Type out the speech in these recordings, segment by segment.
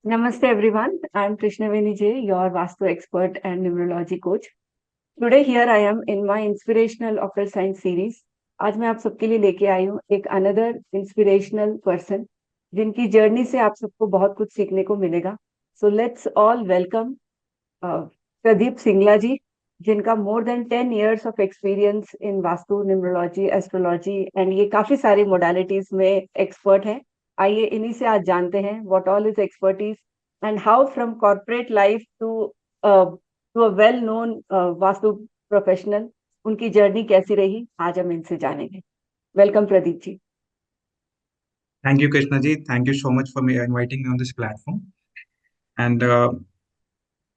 Namaste everyone. I am Krishnaveni J, your Vastu expert and numerology coach. Today here I am in my inspirational occult science series. आज मैं आप सबके लिए लेके आई हूँ एक अनदर इंस्पिरेशनल पर्सन जिनकी जर्नी से आप सबको बहुत कुछ सीखने को मिलेगा. So let's all welcome Pradeep Singla ji, जिनका more than 10 years of experience in vastu, numerology, astrology and ये काफी सारी मोडालिटीज में एक्सपर्ट हैं. आइए इन्हीं से आज जानते हैं what all is expertise and how from corporate life to a well known vastu professional उनकी जर्नी कैसी रही, आज हम इनसे जानेंगे. Welcome Pradeep ji. Thank you, Krishna ji. Thank you so much for me inviting me on this platform. And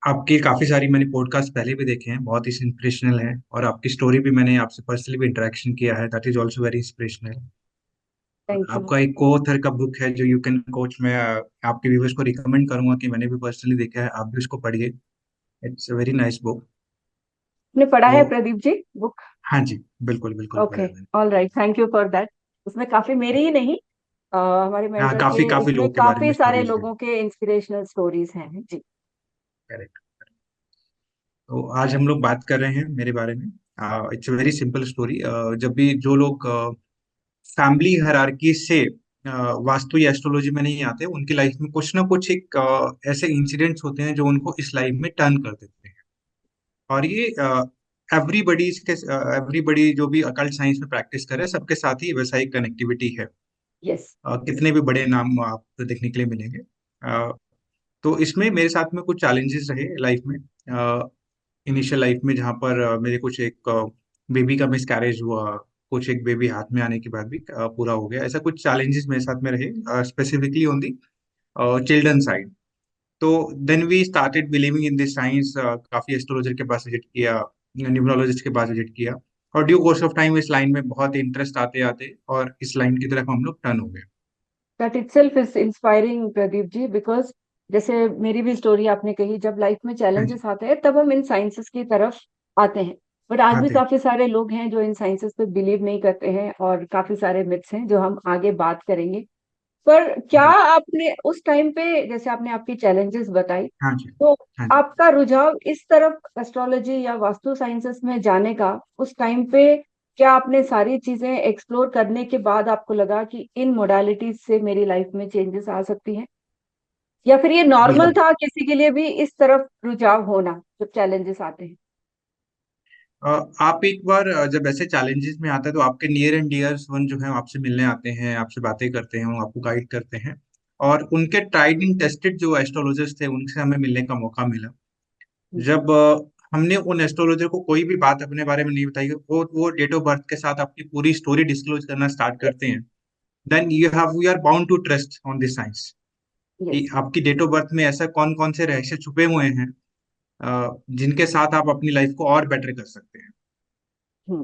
आपकी काफ़ी सारी मैंने पॉडकास्ट पहले भी देखे हैं, बहुत ही इंस्पिरेशनल हैं और आपकी स्टोरी भी मैंने आपसे पर्सनली भी इंटरेक्शन किया है, that is also very inspirational. और थैंक यू. आपका एक को ऑथर का बुक है जो यू कैन कोच में आपके व्यूवर्स को रिकमेंड करूंगा कि मैंने भी पर्सनली देखा है, आप भी उसको पढ़िए. It's a very nice book. आपने पढ़ा तो है प्रदीप जी बुक? हाँ जी, बिल्कुल बिल्कुल पढ़ा ओके. है मैंने. All right, thank you for that. उसमें काफी मेरी ही नहीं, हमारे हाँ, मेंटर के, काफ़ी काफ़ी इसमें लोगों के बारे काफी में सारे स्टोरीज हैं. लोगों के इंस्पिरेशनल स्टोरीज हैं जी. करेक्ट. तो आज हम लोग बात कर रहे हैं मेरे बारे में. It's a very simple story. जब भी जो लोग फैमिली हायरार्की से वास्तु या एस्ट्रोलॉजी में नहीं आते, उनकी लाइफ में कुछ ना कुछ एक ऐसे इंसिडेंट्स होते हैं जो उनको इस लाइफ में टर्न कर देते हैं. और ये एवरीबडी जो भी अकल्ट साइंस में प्रैक्टिस करे सबके साथ ही वैसा एक कनेक्टिविटी है. यस. कितने भी बड़े नाम आपको देखने के लिए मिलेंगे. तो इसमें मेरे साथ में कुछ चैलेंजेस रहे लाइफ में, इनिशियल लाइफ में, जहाँ पर मेरे कुछ एक बेबी का मिस कैरेज हुआ. कुछ एक बेबी हाथ में आने के बाद भी पूरा हो गया. ऐसा कुछ चैलेंजेस मेरे साथ में रहे, specifically on the children side. तो then we started believing in this science. काफी एस्ट्रोलॉजर के पास विजिट किया, न्यूमरोलॉजिस्ट के पास विजिट किया. और ड्यू कोर्स ऑफ टाइम इस लाइन में बहुत इंटरेस्ट आते आते और इस लाइन की तरफ हम लोग टर्न हो गए. That itself is inspiring Pradeep ji, because जैसे मेरी भी स्टोरी आपने कही, जब लाइफ में हाँ जी. चैलेंजेस आते हैं तब हम इन साइंसेस की तरफ आते हैं. बट आज भी आते हैं. काफी सारे लोग हैं जो इन साइंसेस पे बिलीव नहीं करते हैं, और काफी सारे मिथ्स हैं जो हम आगे बात करेंगे. पर क्या जी. आपने उस टाइम पे, जैसे आपने आपकी चैलेंजेस बताई, हाँ जी. तो हाँ जी. आपका रुझाव इस तरफ एस्ट्रोलॉजी या वास्तु साइंसेस में जाने का उस टाइम पे, क्या आपने सारी चीजें एक्सप्लोर करने के बाद आपको लगा कि इन मोडालिटीज से मेरी लाइफ में चेंजेस आ सकती हैं, या फिर ये नॉर्मल बिल्कुल. था किसी के लिए भी इस तरफ रुझाव होना जब चैलेंजेस आते हैं? आप एक बार जब ऐसे चैलेंजेस में आते हैं तो आपके नियर एंड डियर्स वन जो है आपसे मिलने आते हैं, आपसे बातें करते हैं, वो आपको गाइड करते हैं. और उनके ट्राइड एंड टेस्टेड जो एस्ट्रोलॉजर्स थे उनसे हमें मिलने का मौका मिला. जब हमने उन एस्ट्रोलॉजर को कोई भी बात अपने बारे में नहीं बताई, वो डेट ऑफ बर्थ के साथ आपकी पूरी स्टोरी डिस्क्लोज करना स्टार्ट करते हैं. Then you are bound to trust on this science कि यस. आपकी डेट ऑफ बर्थ में ऐसा कौन कौन से रहस्य छुपे हुए हैं, जिनके साथ आप अपनी लाइफ को और बेटर कर सकते हैं. हम्म.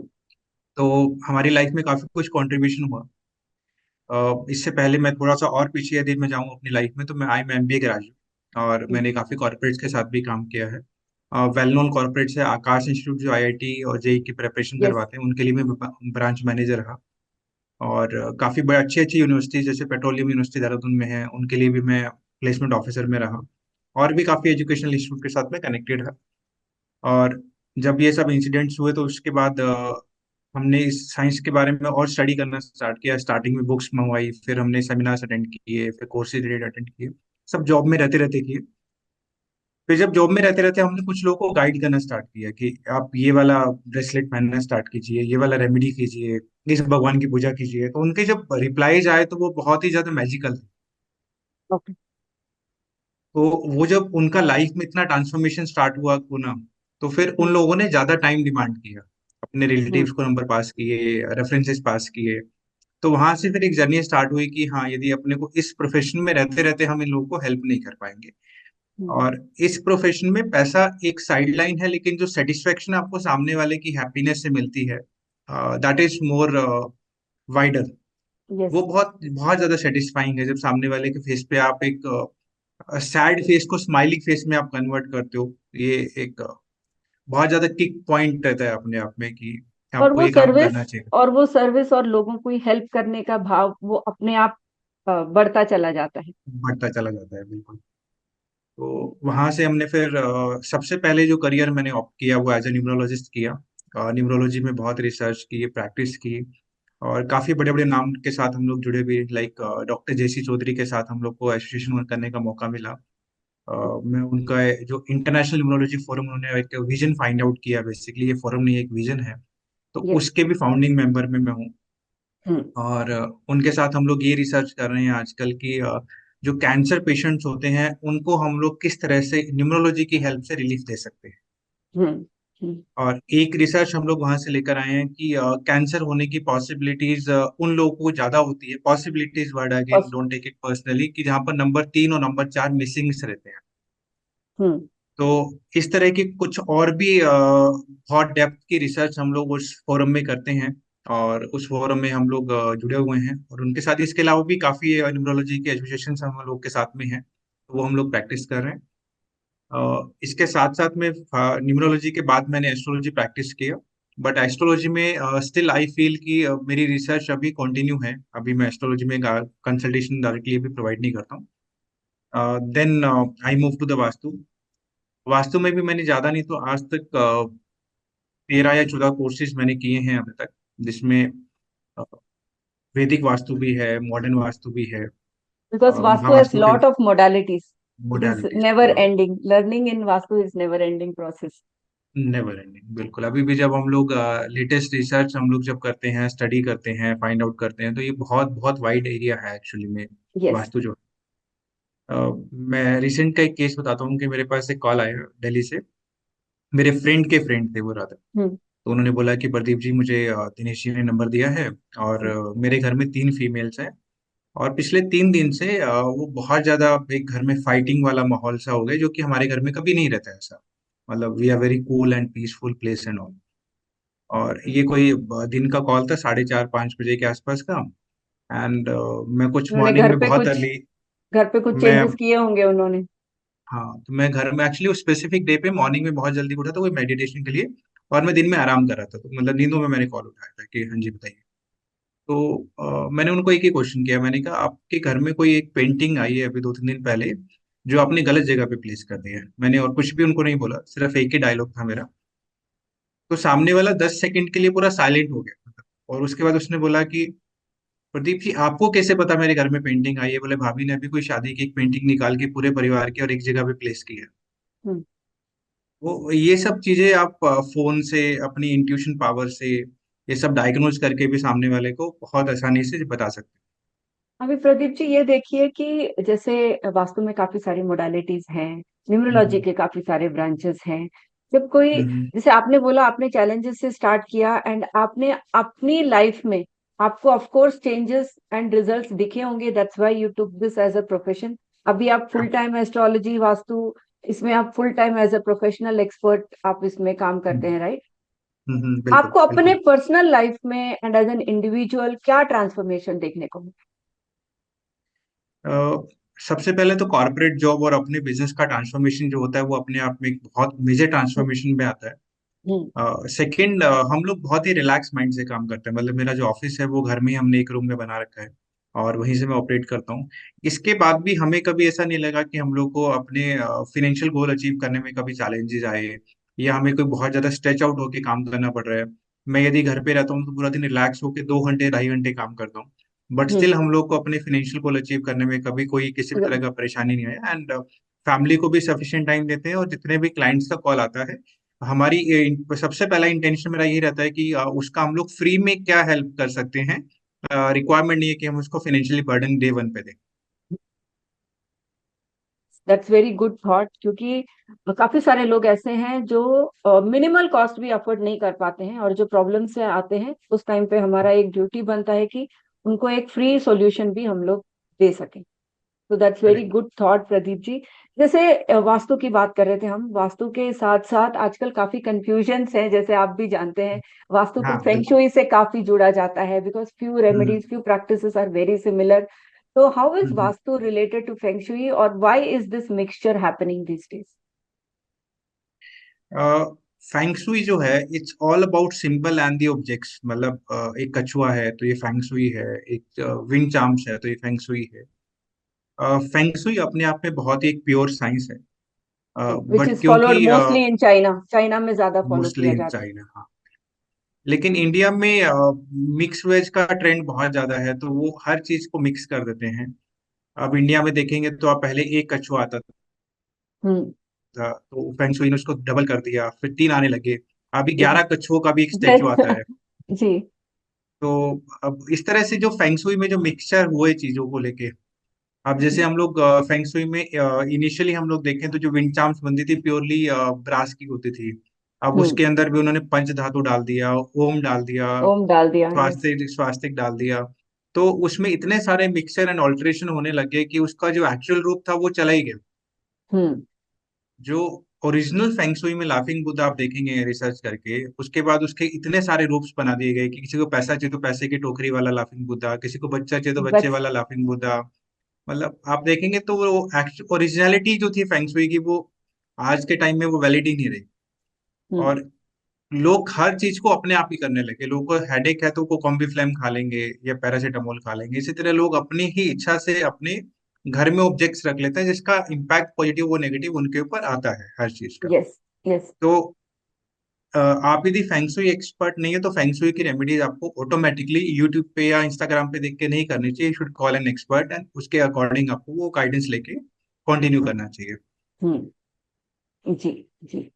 तो हमारी लाइफ में काफी कुछ कंट्रीब्यूशन हुआ. इससे पहले मैं थोड़ा सा और पीछे यदि मैं जाऊँ अपनी लाइफ में, तो मैं एमबीए ग्रेजुएट और मैंने काफी कॉर्पोरेट्स के साथ भी काम किया है. वेल नोन कॉर्पोरेट्स है आकाश इंस्टीट्यूट जो आईआईटी और जेई की प्रिपरेशन यस. करवाते हैं, उनके लिए मैं ब्रांच मैनेजर रहा. और काफी बड़े अच्छी अच्छी यूनिवर्सिटीज जैसे पेट्रोलियम यूनिवर्सिटी देहरादून में है, उनके लिए भी मैं प्लेसमेंट ऑफिसर में रहा. और भी काफी एजुकेशनल इंस्टीट्यूट के साथ में कनेक्टेड है. और जब ये सब इंसिडेंट्स हुए तो उसके बाद हमने इस साइंस के बारे में और स्टडी करना स्टार्ट किया. स्टार्टिंग में बुक्स मंगवाई, फिर हमने सेमिनार्स अटेंड किए, फिर कोर्सेज अटेंड किए. सब जॉब में रहते रहते किए. फिर जब जॉब में रहते रहते हमने कुछ लोगों को गाइड करना स्टार्ट किया कि आप ये वाला ब्रेसलेट पहनना स्टार्ट कीजिए, ये वाला रेमेडी कीजिए, इस भगवान की पूजा कीजिए. तो उनके जब रिप्लाईज आए तो वो बहुत ही ज्यादा मैजिकल थे. ओके. तो वो जब उनका लाइफ में इतना ट्रांसफॉर्मेशन स्टार्ट हुआ को ना, तो फिर उन लोगों ने ज्यादा टाइम डिमांड किया, अपने रिलेटिव्स को नंबर पास किए, रेफरेंसेस पास किए. तो वहां से फिर एक जर्नी स्टार्ट हुई कि हाँ, यदि अपने को इस प्रोफेशन में रहते रहते हम इन लोगों को हेल्प नहीं कर पाएंगे. और इस प्रोफेशन में पैसा एक साइड लाइन है, लेकिन जो सेटिस्फेक्शन आपको सामने वाले की हैप्पीनेस से मिलती है, that is more wider. Yes. वो बहुत बहुत ज्यादा सेटिस्फाइंग है जब सामने वाले के फेस पे आप एक सैड फेस को स्माइलिंग फेस में आप कन्वर्ट करते हो. ये एक बहुत ज्यादा किक पॉइंट रहता है अपने आप में कि और आपको वो ये काम सर्विस, करना चाहिए. और लोगों को हेल्प करने का भाव वो अपने आप बढ़ता चला जाता है. बढ़ता चला जाता है, बिल्कुल. तो वहां से हमने फिर सबसे पहले जो करियर मैंने ऑप्ट किया वो एज ए न्यूमरोलॉजिस्ट किया। न्यूमरोलॉजी में बहुत रिसर्च की, प्रैक्टिस की, और काफी बड़े बड़े नाम के साथ हम लोग जुड़े भी, लाइक डॉक्टर जेसी चौधरी के साथ हम लोग को एसोसिएशन वर्क करने का मौका मिला। मैं उनका जो इंटरनेशनल न्यूमरोलॉजी फोरम, उन्होंने एक विजन फाइंड आउट किया, बेसिकली ये फोरम नहीं एक विजन है, तो यस। उसके भी फाउंडिंग मेंबर में मैं हूँ। हम्म। और उनके साथ हम लोग ये रिसर्च कर रहे हैं आजकल की जो कैंसर पेशेंट्स होते हैं उनको हम लोग किस तरह से न्यूमरोलॉजी की हेल्प से रिलीफ दे सकते हैं। हम्म। हम्म। और एक रिसर्च हम लोग वहां से लेकर आए हैं कि कैंसर होने की पॉसिबिलिटीज उन लोगों को ज्यादा होती है, पॉसिबिलिटीज वर्ड अगेन बस। डोंट टेक इट पर्सनली, कि जहाँ पर नंबर 3 और नंबर 4 मिसिंग रहते हैं। हम्म। तो इस तरह की कुछ और भी बहुत डेप्थ की रिसर्च हम लोग उस फोरम में करते हैं, और उस फोरम में हम लोग जुड़े हुए हैं, और उनके साथ इसके अलावा भी काफी न्यूमरोलॉजी के एसोसिएशन हम लोग के साथ में हैं, तो वो हम लोग प्रैक्टिस कर रहे हैं। इसके साथ साथ में न्यूमरोलॉजी के बाद मैंने एस्ट्रोलॉजी प्रैक्टिस किया, बट एस्ट्रोलॉजी में स्टिल आई फील कि मेरी रिसर्च अभी कंटिन्यू है, अभी मैं एस्ट्रोलॉजी में कंसल्टेशन डायरेक्टली भी प्रोवाइड नहीं करता हूँ। Then I move to the vastu. Vastu में भी मैंने ज्यादा नहीं तो आज तक 13 या 14 कोर्सेज मैंने किए हैं अभी तक, जिसमें अ, वैदिक वास्तु भी है, मॉडर्न वास्तु भी है, बिकॉज वास्तु हैज महावास्तु के lot of modalities. It is modalities. Never ending. Learning in vastu is never ending process. Never ending, बिल्कुल। अभी भी जब हम लोग लेटेस्ट रिसर्च हम लोग जब करते हैं, स्टडी करते हैं, फाइंड आउट करते हैं, तो ये बहुत बहुत वाइड एरिया है एक्चुअली में, यस. वास्तु जो। अ, मैं रिसेंट का एक केस बताता हूँ कि मेरे पास एक कॉल आया दिल्ली से, मेरे फ्रेंड के फ्रेंड थे वो राधा। हम्म. तो उन्होंने बोला कि प्रदीप जी, मुझे दिनेश जी ने नंबर दिया है, और मेरे घर में 3 फीमेल्स हैं, और पिछले 3 दिन से वो बहुत ज्यादा एक घर में फाइटिंग वाला माहौल सा हो गया, जो कि हमारे घर में कभी नहीं रहता है ऐसा। मतलब we are very cool and peaceful place and all. और ये कोई दिन का कॉल था, 4:30-5 बजे के आसपास का। एंड मैं कुछ उन्होंने मॉर्निंग में बहुत अर्ली, घर पे कुछ मैं, चेंजेस किए होंगे उन्होंने. हाँ, तो मैं घर में एक्चुअली उस स्पेसिफिक डे पे मॉर्निंग में बहुत जल्दी उठा था, वो मेडिटेशन के लिए, और मैं दिन में आराम कर रहा था, तो मतलब नींदों में मैंने कॉल उठाया था कि हाँ जी बताइए। तो मैंने उनको एक ही क्वेश्चन किया, मैंने कहा आपके घर में कोई एक पेंटिंग आई है अभी 2-3 दिन पहले, जो आपने गलत जगह पे प्लेस कर दी है। मैंने और कुछ भी उनको नहीं बोला, सिर्फ एक ही डायलॉग था मेरा। तो सामने वाला 10 सेकंड के लिए पूरा साइलेंट हो गया, और उसके बाद उसने बोला कि प्रदीप जी, आपको कैसे पता मेरे घर में पेंटिंग आई है? बोले भाभी ने अभी कोई शादी की एक पेंटिंग निकाल के पूरे परिवार की और एक जगह पे प्लेस की है। हम्म. वो ये सब चीजें आप फोन से, अपनी इंट्यूशन पावर से, ये सब डायग्नोज करके भी सामने वाले को बहुत आसानी से बता सकते अभी प्रदीप जी ये देखिए कि जैसे वास्तु में काफी सारी मोडालिटीज हैं, हैं। न्यूमरोलॉजी के काफी सारे ब्रांचेस हैं. जब कोई, हम्म। जैसे आपने बोला आपने चैलेंजेस से स्टार्ट किया एंड आपने अपनी लाइफ में आपको of course changes and results दिखे होंगे, that's why you took this as a profession. अभी आप फुल टाइम एस्ट्रोलॉजी वास्तु, इसमें आप full time as a professional expert आप इसमें काम करते हैं, राइट? बिल्कुल आपको अपने बिल्कुल। पर्सनल लाइफ में एंड एज एन इंडिविजुअल क्या ट्रांसफॉर्मेशन देखने को मिला? अ, सबसे पहले तो कॉर्पोरेट जॉब और अपने बिजनेस का ट्रांसफॉर्मेशन जो होता है, वो अपने आप में एक बहुत मेजर ट्रांसफॉर्मेशन में आता है। हम्म. सेकंड, हम लोग बहुत ही रिलैक्स माइंड से काम करते हैं, मतलब मेरा जो ऑफिस है वो घर में ही हमने एक रूम में बना रखा है, और वहीं से मैं ऑपरेट करता हूँ। इसके बाद भी हमें कभी ऐसा नहीं लगा कि हम लोग को अपने फिनेंशियल गोल अचीव करने में कभी चैलेंजेस आए, या हमें कोई बहुत ज्यादा स्ट्रेच आउट होकर काम करना पड़ रहा है। मैं यदि घर पे रहता हूँ तो पूरा दिन रिलैक्स होकर 2 घंटे 2.5 घंटे काम करता हूँ, बट हम्म. स्टिल हम लोग को अपने फिनेंशियल गोल अचीव करने में कभी कोई किसी भी तरह का परेशानी नहीं आया। एंड फैमिली को भी सफिशिएंट टाइम देते हैं, और जितने भी क्लाइंट्स का कॉल आता है, हमारी सबसे पहला इंटेंशन मेरा यही रहता है कि उसका हम लोग फ्री में क्या हेल्प कर सकते हैं। रिक्वायरमेंट नहीं है कि हम उसको फाइनेंशियली बर्डन डे वन पे दें। दैट्स वेरी गुड थॉट, क्योंकि काफी सारे लोग ऐसे हैं जो मिनिमल कॉस्ट भी अफोर्ड नहीं कर पाते हैं, और जो प्रॉब्लम से आते हैं उस टाइम पे हमारा एक ड्यूटी बनता है कि उनको एक फ्री सॉल्यूशन भी हम लोग दे सकें. तो that's very correct. Good thought Pradeep ji. जैसे वास्तु की बात कर रहे थे हम, वास्तु के साथ साथ आजकल काफी कंफ्यूजन्स हैं, जैसे आप भी जानते हैं. वास्तु को हाँ फेंग बिल्कुल। शुई से काफी जुड़ा जाता है, because few hmm. Remedies, few practices are very similar. तो how is hmm. Vastu related to feng shui, और why is this mixture happening these days? Feng shui जो है, it's all about symbol and the objects. मतलब एक कछुआ है तो ये फैंग शुई है, एक विंड चार्म्स है तो ये फैंग शुई है। फेंग शुई अपने आप में बहुत ही एक प्योर साइंस है। विच बट इज फॉलोड क्योंकि मोस्टली इन चाइना, चाइना में ज्यादा फॉलो मोस्टली किया इन जाता है। चाइना, हाँ। लेकिन इंडिया में मिक्स वेज का ट्रेंड बहुत ज्यादा है, तो वो हर चीज को मिक्स कर देते हैं। अब इंडिया में देखेंगे तो आप पहले एक कछुआ आता हम्म। था, तो फेंग शुई ने उसको डबल कर दिया, फिर 3 आने लगे। अभी 11 कछुओं का भी एक स्टेचू आता है। जी। तो अब इस तरह से जो फेंग शुई में जो मिक्सचर हुए चीजों को लेके, अब जैसे हम लोग फेंग शुई में इनिशियली हम लोग देखें तो जो विंड चार्म्स बनती थी प्योरली ब्रास की होती थी। अब हम्म। उसके अंदर भी उन्होंने पंच धातु डाल दिया, ओम डाल दिया, ओम डाल दिया, यस। स्वास्तिक स्वास्तिक डाल दिया। तो उसमें इतने सारे मिक्सचर एंड ऑल्टरेशन होने लगे कि उसका जो एक्चुअल रूप था वो चला ही गया। हम्म। जो ओरिजिनल फेंगशुई में लाफिंग बुद्धा आप देखेंगे रिसर्च करके, उसके बाद उसके इतने सारे रूप्स बना दिए गए कि किसी को पैसा चाहिए तो पैसे की टोकरी वाला लाफिंग बुद्धा, किसी को बच्चा चाहिए तो बच्चे बस। वाला लाफिंग बुद्धा। मतलब आप देखेंगे तो वो ओरिजिनलिटी जो थी फेंगशुई की, वो आज के टाइम में वो वैलिड ही नहीं रही। हम्म। और लोग हर चीज को अपने आप ही करने लगे। लोगों को हेडेक है तो वो कॉम्बीफ्लेम खा लेंगे या पैरासीटामोल खा लेंगे। इसी तरह लोग अपनी ही इच्छा से अपने घर में ऑब्जेक्ट्स रख लेते हैं, जिसका इम्पैक्ट पॉजिटिव और नेगेटिव उनके ऊपर आता है हर चीज का। यस। यस। तो आप यदि फेंगशुई एक्सपर्ट नहीं है तो फेंगशुई की रेमेडीज आपको ऑटोमेटिकली यूट्यूब पे या इंस्टाग्राम पे देख के नहीं करनी चाहिए। You should call an expert and उसके अकॉर्डिंग आपको वो गाइडेंस लेके कंटिन्यू करना चाहिए। हम्म। जी। जी।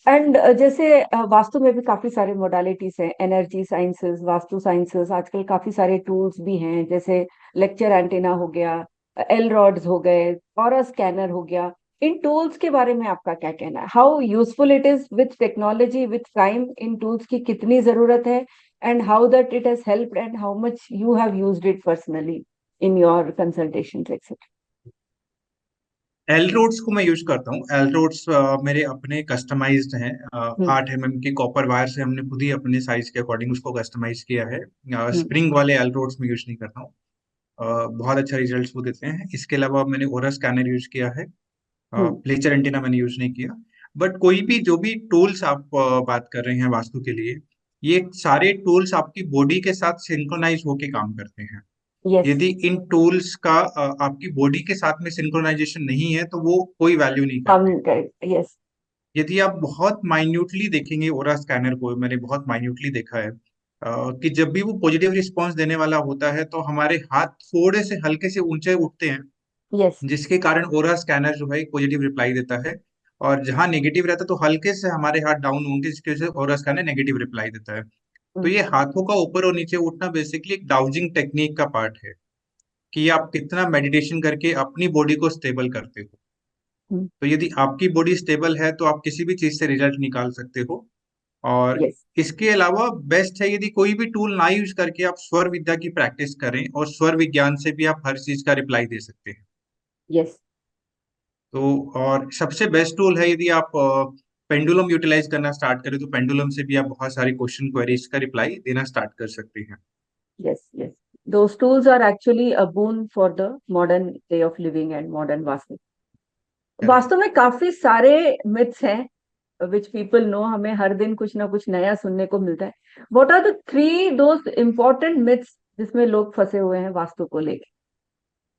एंड जैसे वास्तु में भी काफी सारे मोडालिटीज हैं, एनर्जी साइंसेस, वास्तु साइंसेस, आजकल काफी सारे टूल्स भी हैं, जैसे लेक्चर एंटेना हो गया, एल रॉड्स हो गए, और स्कैनर हो गया। इन टूल्स के बारे में आपका क्या कहना है? How useful it is with technology, with time? इन टूल्स की कितनी जरूरत है, and how that it has helped, and how much you have used it personally in your consultation etcetera? L rods को मैं यूज करता हूँ। एल रोड्स मेरे अपने कस्टमाइज्ड हैं। हम्म। 8 mm की कॉपर वायर से हमने खुद ही अपने साइज के अकॉर्डिंग उसको कस्टमाइज किया है। हम्म। स्प्रिंग वाले एल रोड्स में यूज नहीं करता हूँ। बहुत अच्छा रिजल्ट्स वो देते हैं। इसके अलावा मैंने ओरा स्कैनर यूज किया है। हम्म। प्लेचर एंटीना मैंने यूज नहीं किया। बट कोई भी जो भी टूल्स आप बात कर रहे हैं वास्तु के लिए, ये सारे टूल्स आपकी बॉडी के साथ सिंक्रोनाइज होके काम करते हैं। यस। यदि इन टूल्स का आपकी बॉडी के साथ में सिंक्रोनाइजेशन नहीं है तो वो कोई वैल्यू नहीं हम करते। Correct, yes. यदि आप बहुत माइन्यूटली देखेंगे ओरा स्कैनर को, मैंने बहुत माइन्यूटली देखा है कि जब भी वो पॉजिटिव रिस्पांस देने वाला होता है तो हमारे हाथ थोड़े से हल्के से ऊंचे उठते हैं, यस। जिसके कारण ओरा स्कैनर जो है एक पॉजिटिव रिप्लाई देता है। और जहां नेगेटिव रहता है तो हल्के से हमारे हाथ डाउन होंगे, जिसकी वजह से ओरा स्कैनर नेगेटिव रिप्लाई देता है। तो ये हाथों का ऊपर और नीचे उठना बेसिकली एक डाउजिंग टेक्निक का पार्ट है, कि आप कितना मेडिटेशन करके अपनी बॉडी को स्टेबल करते हो। तो यदि आपकी बॉडी स्टेबल है तो आप किसी भी चीज से रिजल्ट निकाल सकते हो। और यस। इसके अलावा बेस्ट है यदि कोई भी टूल ना यूज करके आप स्वर विद्या की प्रैक्टिस करें, और स्वर विज्ञान से भी आप हर चीज का रिप्लाई दे सकते हैं। यस। तो और सबसे बेस्ट टूल है यदि आप पेंडुलम यूटिलाइज करना स्टार्ट करें, तो पेंडुलम से भी आप बहुत सारी क्वेश्चन क्वेरीज का रिप्लाई देना स्टार्ट कर सकते हैं। Yes, yes. Those tools are actually a boon for the modern way of living and modern vastu. Correct. Vastu में काफी सारे मिथ्स हैं which people know, हमें हर दिन कुछ ना कुछ नया सुनने को मिलता है। What are the three those important myths जिसमें लोग फंसे हुए हैं वास्तु को लेके,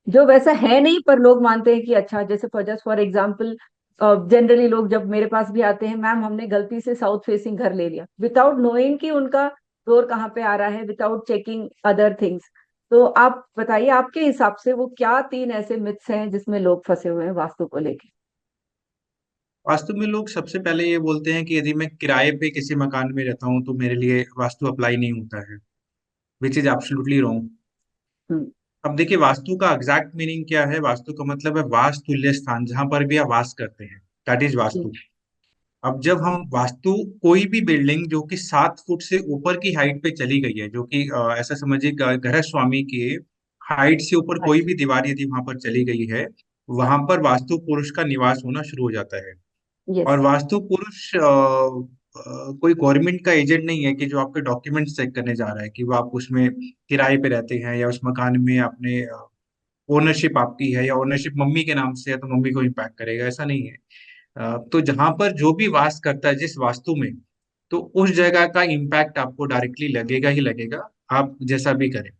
जो वैसा है नहीं पर लोग मानते हैं कि अच्छा, जैसे जस्ट फॉर एग्जाम्पल, जनरली लोग जब मेरे पास भी आते हैं, मैम हमने गलती से साउथ फेसिंग घर ले लिया, विदाउट नोइंग कि उनका डोर कहाँ पे आ रहा है, विदाउट चेकिंग अदर थिंग्स। तो आप बताइए, आपके हिसाब से वो क्या तीन ऐसे मिथ्स हैं जिसमें लोग फंसे हुए हैं वास्तु को लेके? वास्तु में लोग सबसे पहले ये बोलते हैं कि यदि मैं किराए पे किसी मकान में रहता हूँ तो मेरे लिए वास्तु अप्लाई नहीं होता है, विच इज एब्सोल्युटली रॉन्ग। हम्म। अब देखिए, वास्तु का एग्जैक्ट मीनिंग क्या है। वास्तु का मतलब है वास्तुल्य स्थान, जहां पर भी आप वास करते हैं, दैट इज जी। वास्तु। अब जब हम वास्तु, कोई भी बिल्डिंग जो कि 7 फुट से ऊपर की हाइट पे चली गई है, जो कि ऐसा समझिए गृह स्वामी की हाइट से ऊपर कोई अच्छा। भी दीवार यदि वहां पर चली गई है, वहां पर वास्तु पुरुष का निवास होना शुरू हो जाता है। यस। और वास्तु पुरुष कोई गवर्नमेंट का एजेंट नहीं है कि जो आपके डॉक्यूमेंट्स चेक करने जा रहा है कि वो आप उसमें किराए पे रहते हैं या उस मकान में आपने ओनरशिप आपकी है, या ओनरशिप मम्मी के नाम से है तो मम्मी को इम्पैक्ट करेगा, ऐसा नहीं है। तो जहां पर जो भी वास करता है जिस वास्तु में, तो उस जगह का इम्पैक्ट आपको डायरेक्टली लगेगा ही लगेगा, आप जैसा भी करें।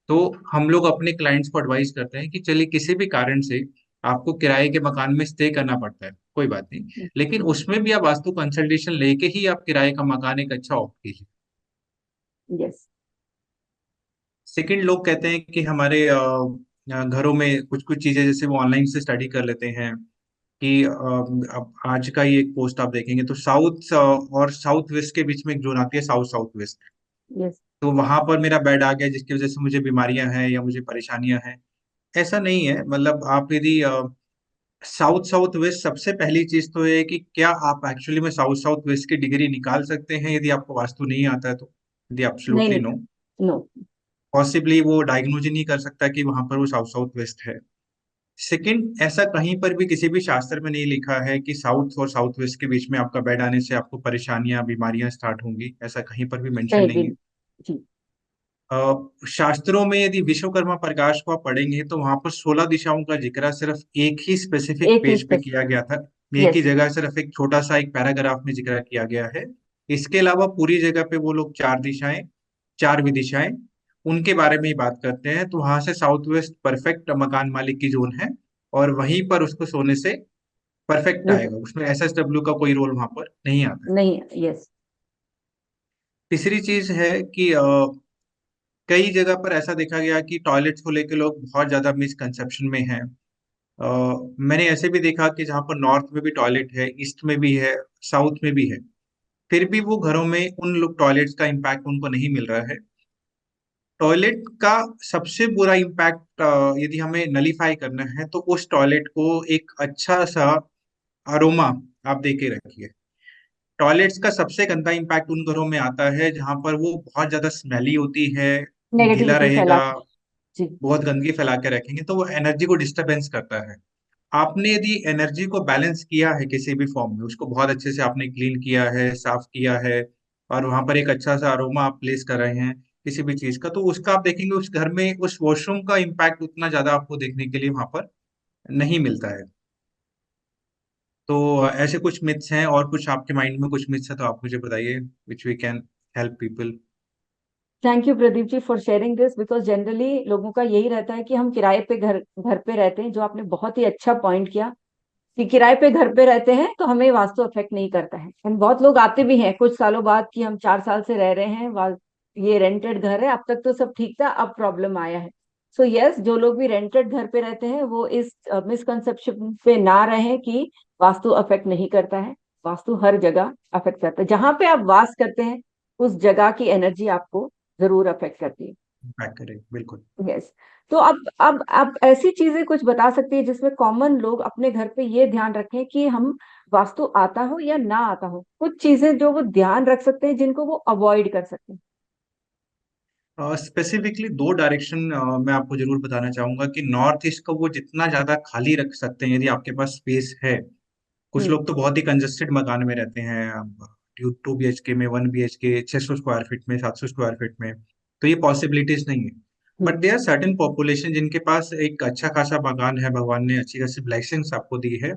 तो हम लोग अपने क्लाइंट्स को एडवाइस करते हैं कि चलिए, किसी भी कारण से आपको किराए के मकान में स्टे करना पड़ता है, कोई बात नहीं, लेकिन उसमें भी आप वास्तु कंसल्टेशन लेके ही आप किराए का मकान एक अच्छा ऑप्ट कीजिए। यस। सेकंड, लोग कहते हैं कि हमारे घरों में कुछ कुछ चीजें, जैसे वो ऑनलाइन से स्टडी कर लेते हैं कि अब आज का ही एक पोस्ट आप देखेंगे तो साउथ और साउथ वेस्ट के बीच में एक जोन आती है, साउथ साउथ वेस्ट। यस। तो वहां पर मेरा बेड आ गया जिसकी वजह से मुझे बीमारियां हैं या मुझे परेशानियां हैं। ऐसा नहीं है, मतलब आप यदि साउथ साउथ वेस्ट, सबसे पहली चीज तो ये है कि क्या आप एक्चुअली में साउथ साउथ वेस्ट की डिग्री निकाल सकते हैं यदि आपको वास्तु नहीं आता है तो। यदि नहीं एब्सोल्युटली नो, निकल। नो। पॉसिबली वो डायग्नोज ही नहीं कर सकता कि वहां पर वो साउथ साउथ वेस्ट है। सेकंड, ऐसा कहीं पर भी किसी भी शास्त्र में नहीं लिखा है कि साउथ और साउथ वेस्ट के बीच में आपका बेड आने से आपको परेशानियां बीमारियां स्टार्ट होंगी, ऐसा कहीं पर भी मेंशन कहीं नहीं भी है। नहीं। जी। शास्त्रों में यदि विश्वकर्मा प्रकाश को आप पढ़ेंगे तो वहां पर 16 दिशाओं का जिक्र सिर्फ एक ही स्पेसिफिक एक ही पेज पे स्पेस। किया गया था। एक ही यस। जगह सिर्फ एक छोटा सा एक पैराग्राफ में जिक्र किया गया है। इसके अलावा पूरी जगह पे वो लोग चार दिशाएं, चार विदिशाएं, उनके बारे में ही बात करते हैं। तो वहां से साउथ वेस्ट परफेक्ट मकान मालिक की जोन है, और वहीं पर उसको सोने से परफेक्ट आएगा, उसमें एसएसडब्ल्यू का कोई रोल वहां पर नहीं आता है। नहीं। यस। तीसरी चीज है कि कई जगह पर ऐसा देखा गया कि टॉयलेट्स को लेकर लोग बहुत ज्यादा मिसकंसेप्शन में हैं। मैंने ऐसे भी देखा कि जहाँ पर नॉर्थ में भी टॉयलेट है, ईस्ट में भी है, साउथ में भी है, फिर भी वो घरों में उन लोग टॉयलेट्स का इम्पैक्ट उनको नहीं मिल रहा है। टॉयलेट का सबसे बुरा इम्पैक्ट यदि हमें नलीफाई करना है तो उस टॉयलेट को एक अच्छा सा अरोमा आप दे के रखिए। टॉयलेट्स का सबसे गंदा इम्पैक्ट उन घरों में आता है जहां पर वो बहुत ज्यादा स्मेली होती है, गीला नेगेटिविटी फैला रहेगा, के। जी। बहुत गंदगी फैला के रखेंगे तो वो एनर्जी को डिस्टरबेंस करता है। आपने यदि एनर्जी को बैलेंस किया है किसी भी फॉर्म में, उसको बहुत अच्छे से आपने क्लीन किया है, साफ किया है, और वहां पर एक अच्छा सा अरोमा आप प्लेस कर रहे हैं किसी भी चीज का, तो उसका आप देखेंगे उस घर में उस वॉशरूम का इम्पैक्ट उतना ज्यादा आपको देखने के लिए वहां पर नहीं मिलता है। तो ऐसे कुछ मिथ्स हैं, और कुछ आपके माइंड में कुछ मिथ्स है तो आप मुझे बताइए, which we can help people. Thank you Pradeep ji for sharing this, because generally लोगों का यही रहता है कि हम किराए पे घर घर पे रहते हैं, जो आपने बहुत ही अच्छा पॉइंट किया कि किराए पे घर पे रहते हैं तो हमें वास्तु अफेक्ट नहीं करता है। एंड बहुत लोग आते भी हैं कुछ सालों बाद कि हम 4 साल से रह रहे हैं, ये रेंटेड घर है, अब तक तो सब ठीक था, अब प्रॉब्लम आया है। सो यस, जो लोग भी रेंटेड घर पे रहते हैं वो इस मिसकंसेप्शन पे ना रहें कि वास्तु अफेक्ट नहीं करता है। वास्तु हर जगह अफेक्ट करता है, जहां पे आप वास करते हैं उस जगह की एनर्जी आपको जरूर अफेक्ट करती है। इम्पैक्ट करे, बिल्कुल। यस। तो अब आप ऐसी चीजें कुछ बता सकती है जिसमें कॉमन लोग अपने घर पे ये ध्यान रखें कि हम वास्तु आता हो या ना आता हो, कुछ चीजें जो वो ध्यान रख सकते हैं जिनको वो अवॉइड कर सकते हैं। स्पेसिफिकली दो डायरेक्शन मैं आपको जरूर बताना चाहूंगा कि नॉर्थ ईस्ट को वो जितना ज्यादा खाली रख सकते हैं यदि आपके पास स्पेस है। कुछ हम्म। लोग तो बहुत ही कंजस्टेड मकान में रहते हैं, 2 BHK में, 1 BHK 600 स्क्वायर फीट में, 700 स्क्वायर फीट में, तो ये पॉसिबिलिटीज नहीं है। Hmm. But they are certain population जिनके पास एक अच्छा खासा मकान है, भगवान ने अच्छी खासी ब्लेसिंग्स आपको दी है।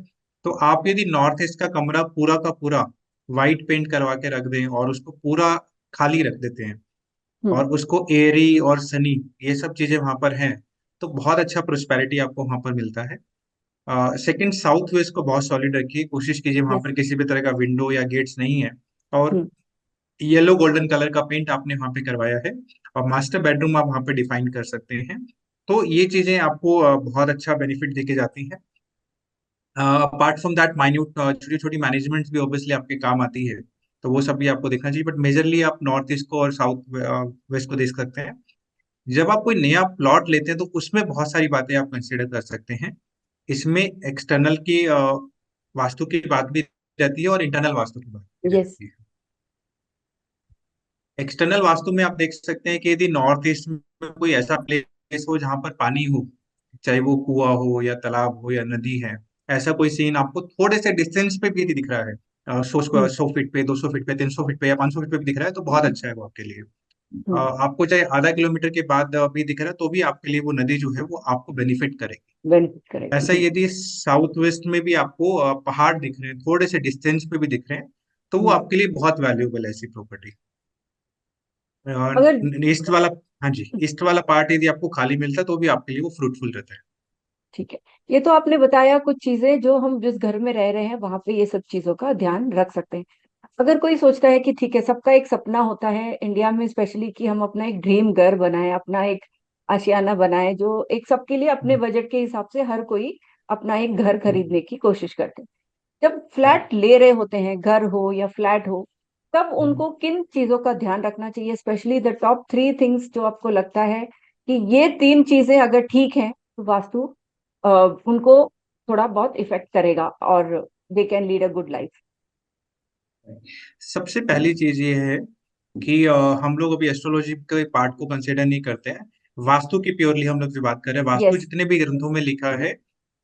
तो आप यदि नॉर्थ ईस्ट का कमरा पूरा का पूरा वाइट पेंट करवा के रख दें और उसको पूरा खाली रख देते हैं, हम्म। और उसको एरी और सनी, ये सब चीजें वहां पर हैं, तो बहुत अच्छा प्रोस्पेरिटी आपको वहां पर मिलता है। सेकंड, साउथ वेस्ट को बहुत सॉलिड रखिए, कोशिश कीजिए वहां यस। पर किसी भी तरह का विंडो या गेट्स नहीं है, और हम्म। येलो गोल्डन कलर का पेंट आपने वहां पे करवाया है, और मास्टर बेडरूम आप वहां पे डिफाइन कर सकते हैं। तो ये चीजें आपको बहुत अच्छा बेनिफिट देके जाती हैं। अपार्ट फ्रॉम दैट, माइन्यूट छोटी छोटी मैनेजमेंट भी ऑब्वियसली आपके काम आती है, तो वो सब भी आपको देखना चाहिए, बट मेजरली आप नॉर्थ ईस्ट को और साउथ वेस्ट को देख सकते हैं। जब आप कोई नया प्लॉट लेते हैं तो उसमें बहुत सारी बातें आप कंसिडर कर सकते हैं। इसमें एक्सटर्नल की वास्तु की बात भी रहती है और इंटरनल वास्तु की बात भी यस। रहती है। एक्सटर्नल वास्तु में आप देख सकते हैं कि यदि नॉर्थ ईस्ट में कोई ऐसा प्लेस हो जहां पर पानी हो, चाहे वो कुआं हो या तालाब हो या नदी है, ऐसा कोई सीन आपको थोड़े से डिस्टेंस पे भी यदि दिख रहा है, 100 फीट पे, 200 फीट पे, 300 फीट पे या 500 फीट पे भी दिख रहा है, तो बहुत अच्छा है वो आपके लिए। हम्म। आपको चाहे आधा किलोमीटर के बाद भी दिख रहा है तो भी आपके लिए वो नदी जो है वो आपको बेनिफिट करेगी। बेनिफिट करेगा ऐसा जी। ही यदि साउथ वेस्ट में भी आपको पहाड़ दिख रहे हैं, थोड़े से डिस्टेंस पे भी दिख रहे हैं, तो वो हम्म। आपके लिए बहुत वैल्यूएबल है ऐसी प्रॉपर्टी। अगर ईस्ट वाला, हाँ जी, ईस्ट वाला पार्ट यदि आपको खाली मिलता है तो भी आपके लिए वो फ्रूटफुल रहता है। ठीक है। ये तो आपने बताया कुछ चीजें जो हम जिस घर में रह रहे हैं वहां पे ये सब चीजों का ध्यान रख सकते हैं। अगर कोई सोचता है कि ठीक है, सबका एक सपना होता है इंडिया में स्पेशली कि हम अपना एक ड्रीम घर बनाए, अपना एक आशियाना बनाए, जो एक सबके लिए अपने हम्म, बजट के हिसाब से हर कोई अपना एक घर हम्म, खरीदने की कोशिश करते हैं। जब correct, फ्लैट ले रहे होते हैं, घर हो या फ्लैट हो, तब हम्म। उनको किन चीजों का ध्यान रखना चाहिए, स्पेशली द टॉप 3 थिंग्स जो आपको लगता है कि ये 3 चीजें अगर ठीक है तो वास्तु उनको थोड़ा बहुत इफेक्ट करेगा और they can lead a good life. सबसे पहली चीज ये है कि हम लोग अभी एस्ट्रोलॉजी के पार्ट को कंसिडर नहीं करते हैं। वास्तु की प्योरली हम लोग जो बात कर रहे हैं, वास्तु यस। जितने भी ग्रंथों में लिखा है,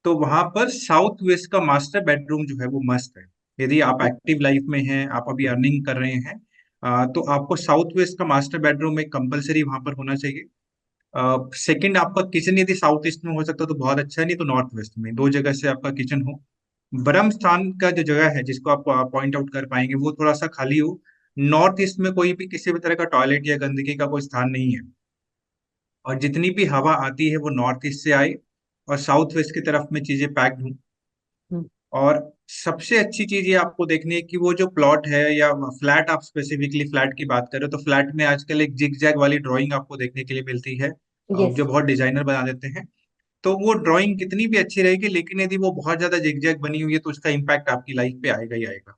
तो वहां पर साउथ वेस्ट का मास्टर बेडरूम जो है वो मस्त है। यदि आप एक्टिव लाइफ में हैं, आप अभी अर्निंग कर रहे हैं, तो आपको साउथ वेस्ट का मास्टर बेडरूम एक कंपलसरी वहां पर होना चाहिए। सेकंड, आपका किचन यदि साउथ ईस्ट में हो सकता है तो बहुत अच्छा है, नहीं तो नॉर्थ वेस्ट में, दो जगह से आपका किचन हो। ब्रह्म स्थान का जो जगह है जिसको आप पॉइंट आउट कर पाएंगे, वो थोड़ा सा खाली हो। नॉर्थ ईस्ट में कोई भी किसी भी तरह का टॉयलेट या गंदगी का कोई स्थान नहीं है। और जितनी भी हवा आती है वो नॉर्थ ईस्ट से आए, और साउथ वेस्ट की तरफ में चीजें पैक्ड हों। और सबसे अच्छी चीज ये आपको देखनी है कि वो जो प्लॉट है या फ्लैट, आप स्पेसिफिकली फ्लैट की बात करें तो फ्लैट में आजकल एक जिग जैग वाली ड्राइंग आपको देखने के लिए मिलती है, यस। जो बहुत डिजाइनर बना देते हैं। तो वो ड्राइंग कितनी भी अच्छी रहेगी, लेकिन यदि वो बहुत ज्यादा जिग जैग बनी हुई है तो उसका इम्पैक्ट आपकी लाइफ पे आएगा ही आएगा।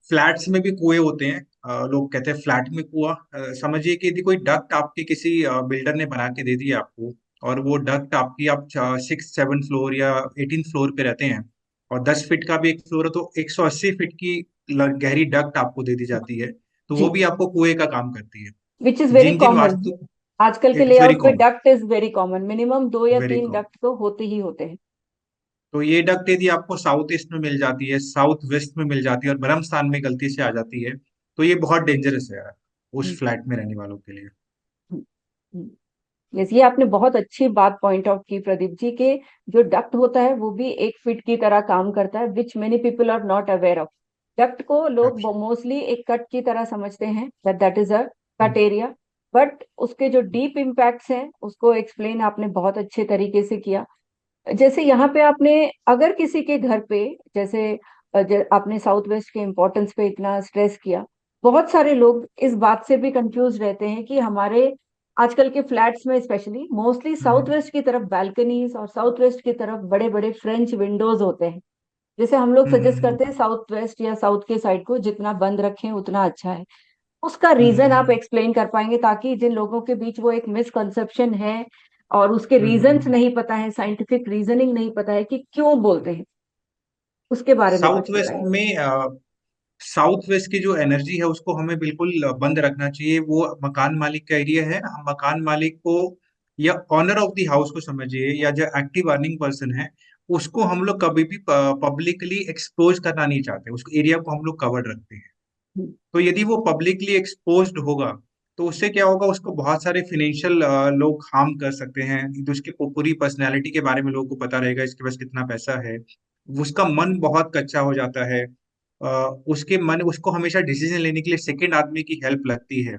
फ्लैट्स में भी कुएं होते हैं। लोग कहते हैं फ्लैट में कुआं, समझिए कि यदि कोई डक्ट आपके किसी बिल्डर ने बना के दे दिया आपको, और वो डक्ट आपकी, आप 6 7 फ्लोर या 18 फ्लोर पे रहते हैं, और 10 फीट का भी एक फ्लोर है, तो 180 फीट की गहरी डक्ट आपको दे दी जाती है, तो वो जी। भी आपको कुएं का काम करती है। विच इज वेरी जिन जिन कॉमन। वास्तु, आजकल के इट्स वेरी लेआउट में common, duct is very common, minimum 2 या 3 वेरी। डक्ट तो होते ही होते हैं। तो ये डक्ट यदि आपको साउथ ईस्ट में मिल जाती है, साउथ वेस्ट में मिल जाती है, और ब्रह्म स्थान में गलती से आ जाती है, तो ये बहुत डेंजरस है यार, उस फ्लैट में रहने वालों के लिए। यस, ये आपने बहुत अच्छी बात पॉइंट आउट की प्रदीप जी के जो डक्ट होता है वो भी एक फिट की तरह काम करता है, which many people are not aware of. Duct को लोग Absolutely. मोस्टली एक कट की तरह समझते हैं, that is a cut area. But उसके जो डीप इम्पैक्ट्स हैं उसको एक्सप्लेन आपने बहुत अच्छे तरीके से किया। जैसे यहाँ पे आपने, अगर किसी के घर पे, जैसे आपने साउथ वेस्ट के इम्पोर्टेंस पे इतना स्ट्रेस किया, बहुत सारे लोग इस बात से भी कंफ्यूज रहते हैं कि हमारे आजकल के फ्लैट्स में स्पेशली मोस्टली साउथ हम्म, वेस्ट की तरफ बालकनीज और साउथ वेस्ट की तरफ बड़े बड़े फ्रेंच विंडोज होते हैं। जैसे हम लोग हम्म, सजेस्ट करते हैं साउथ वेस्ट या साउथ के साइड को जितना बंद रखें उतना अच्छा है। उसका हम्म, रीजन आप एक्सप्लेन कर पाएंगे, ताकि जिन लोगों के बीच वो एक मिसकंसेप्शन है और उसके रीजंस नहीं पता है, साइंटिफिक रीजनिंग नहीं पता है कि क्यों बोलते हैं, उसके बारे में साउथ कुछ वेस्ट बताएं। में साउथ वेस्ट की जो एनर्जी है उसको हमें बिल्कुल बंद रखना चाहिए। वो मकान मालिक का एरिया है, हम मकान मालिक को या ऑनर ऑफ द हाउस को समझिए, या जो एक्टिव अर्निंग पर्सन है, उसको हम लोग कभी भी पब्लिकली एक्सपोज करना नहीं चाहते, उस एरिया को हम लोग कवर्ड रखते हैं। हम्म। तो यदि वो पब्लिकली एक्सपोज्ड होगा, तो उससे क्या होगा, उसको बहुत सारे फाइनेंशियल लोग हार्म कर सकते हैं। तो उसकी पूरी पर्सनैलिटी के बारे में लोगों को पता रहेगा, इसके पास कितना पैसा है। उसका मन बहुत कच्चा हो जाता है। अ, उसके मन, उसको हमेशा डिसीजन लेने के लिए सेकंड आदमी की हेल्प लगती है।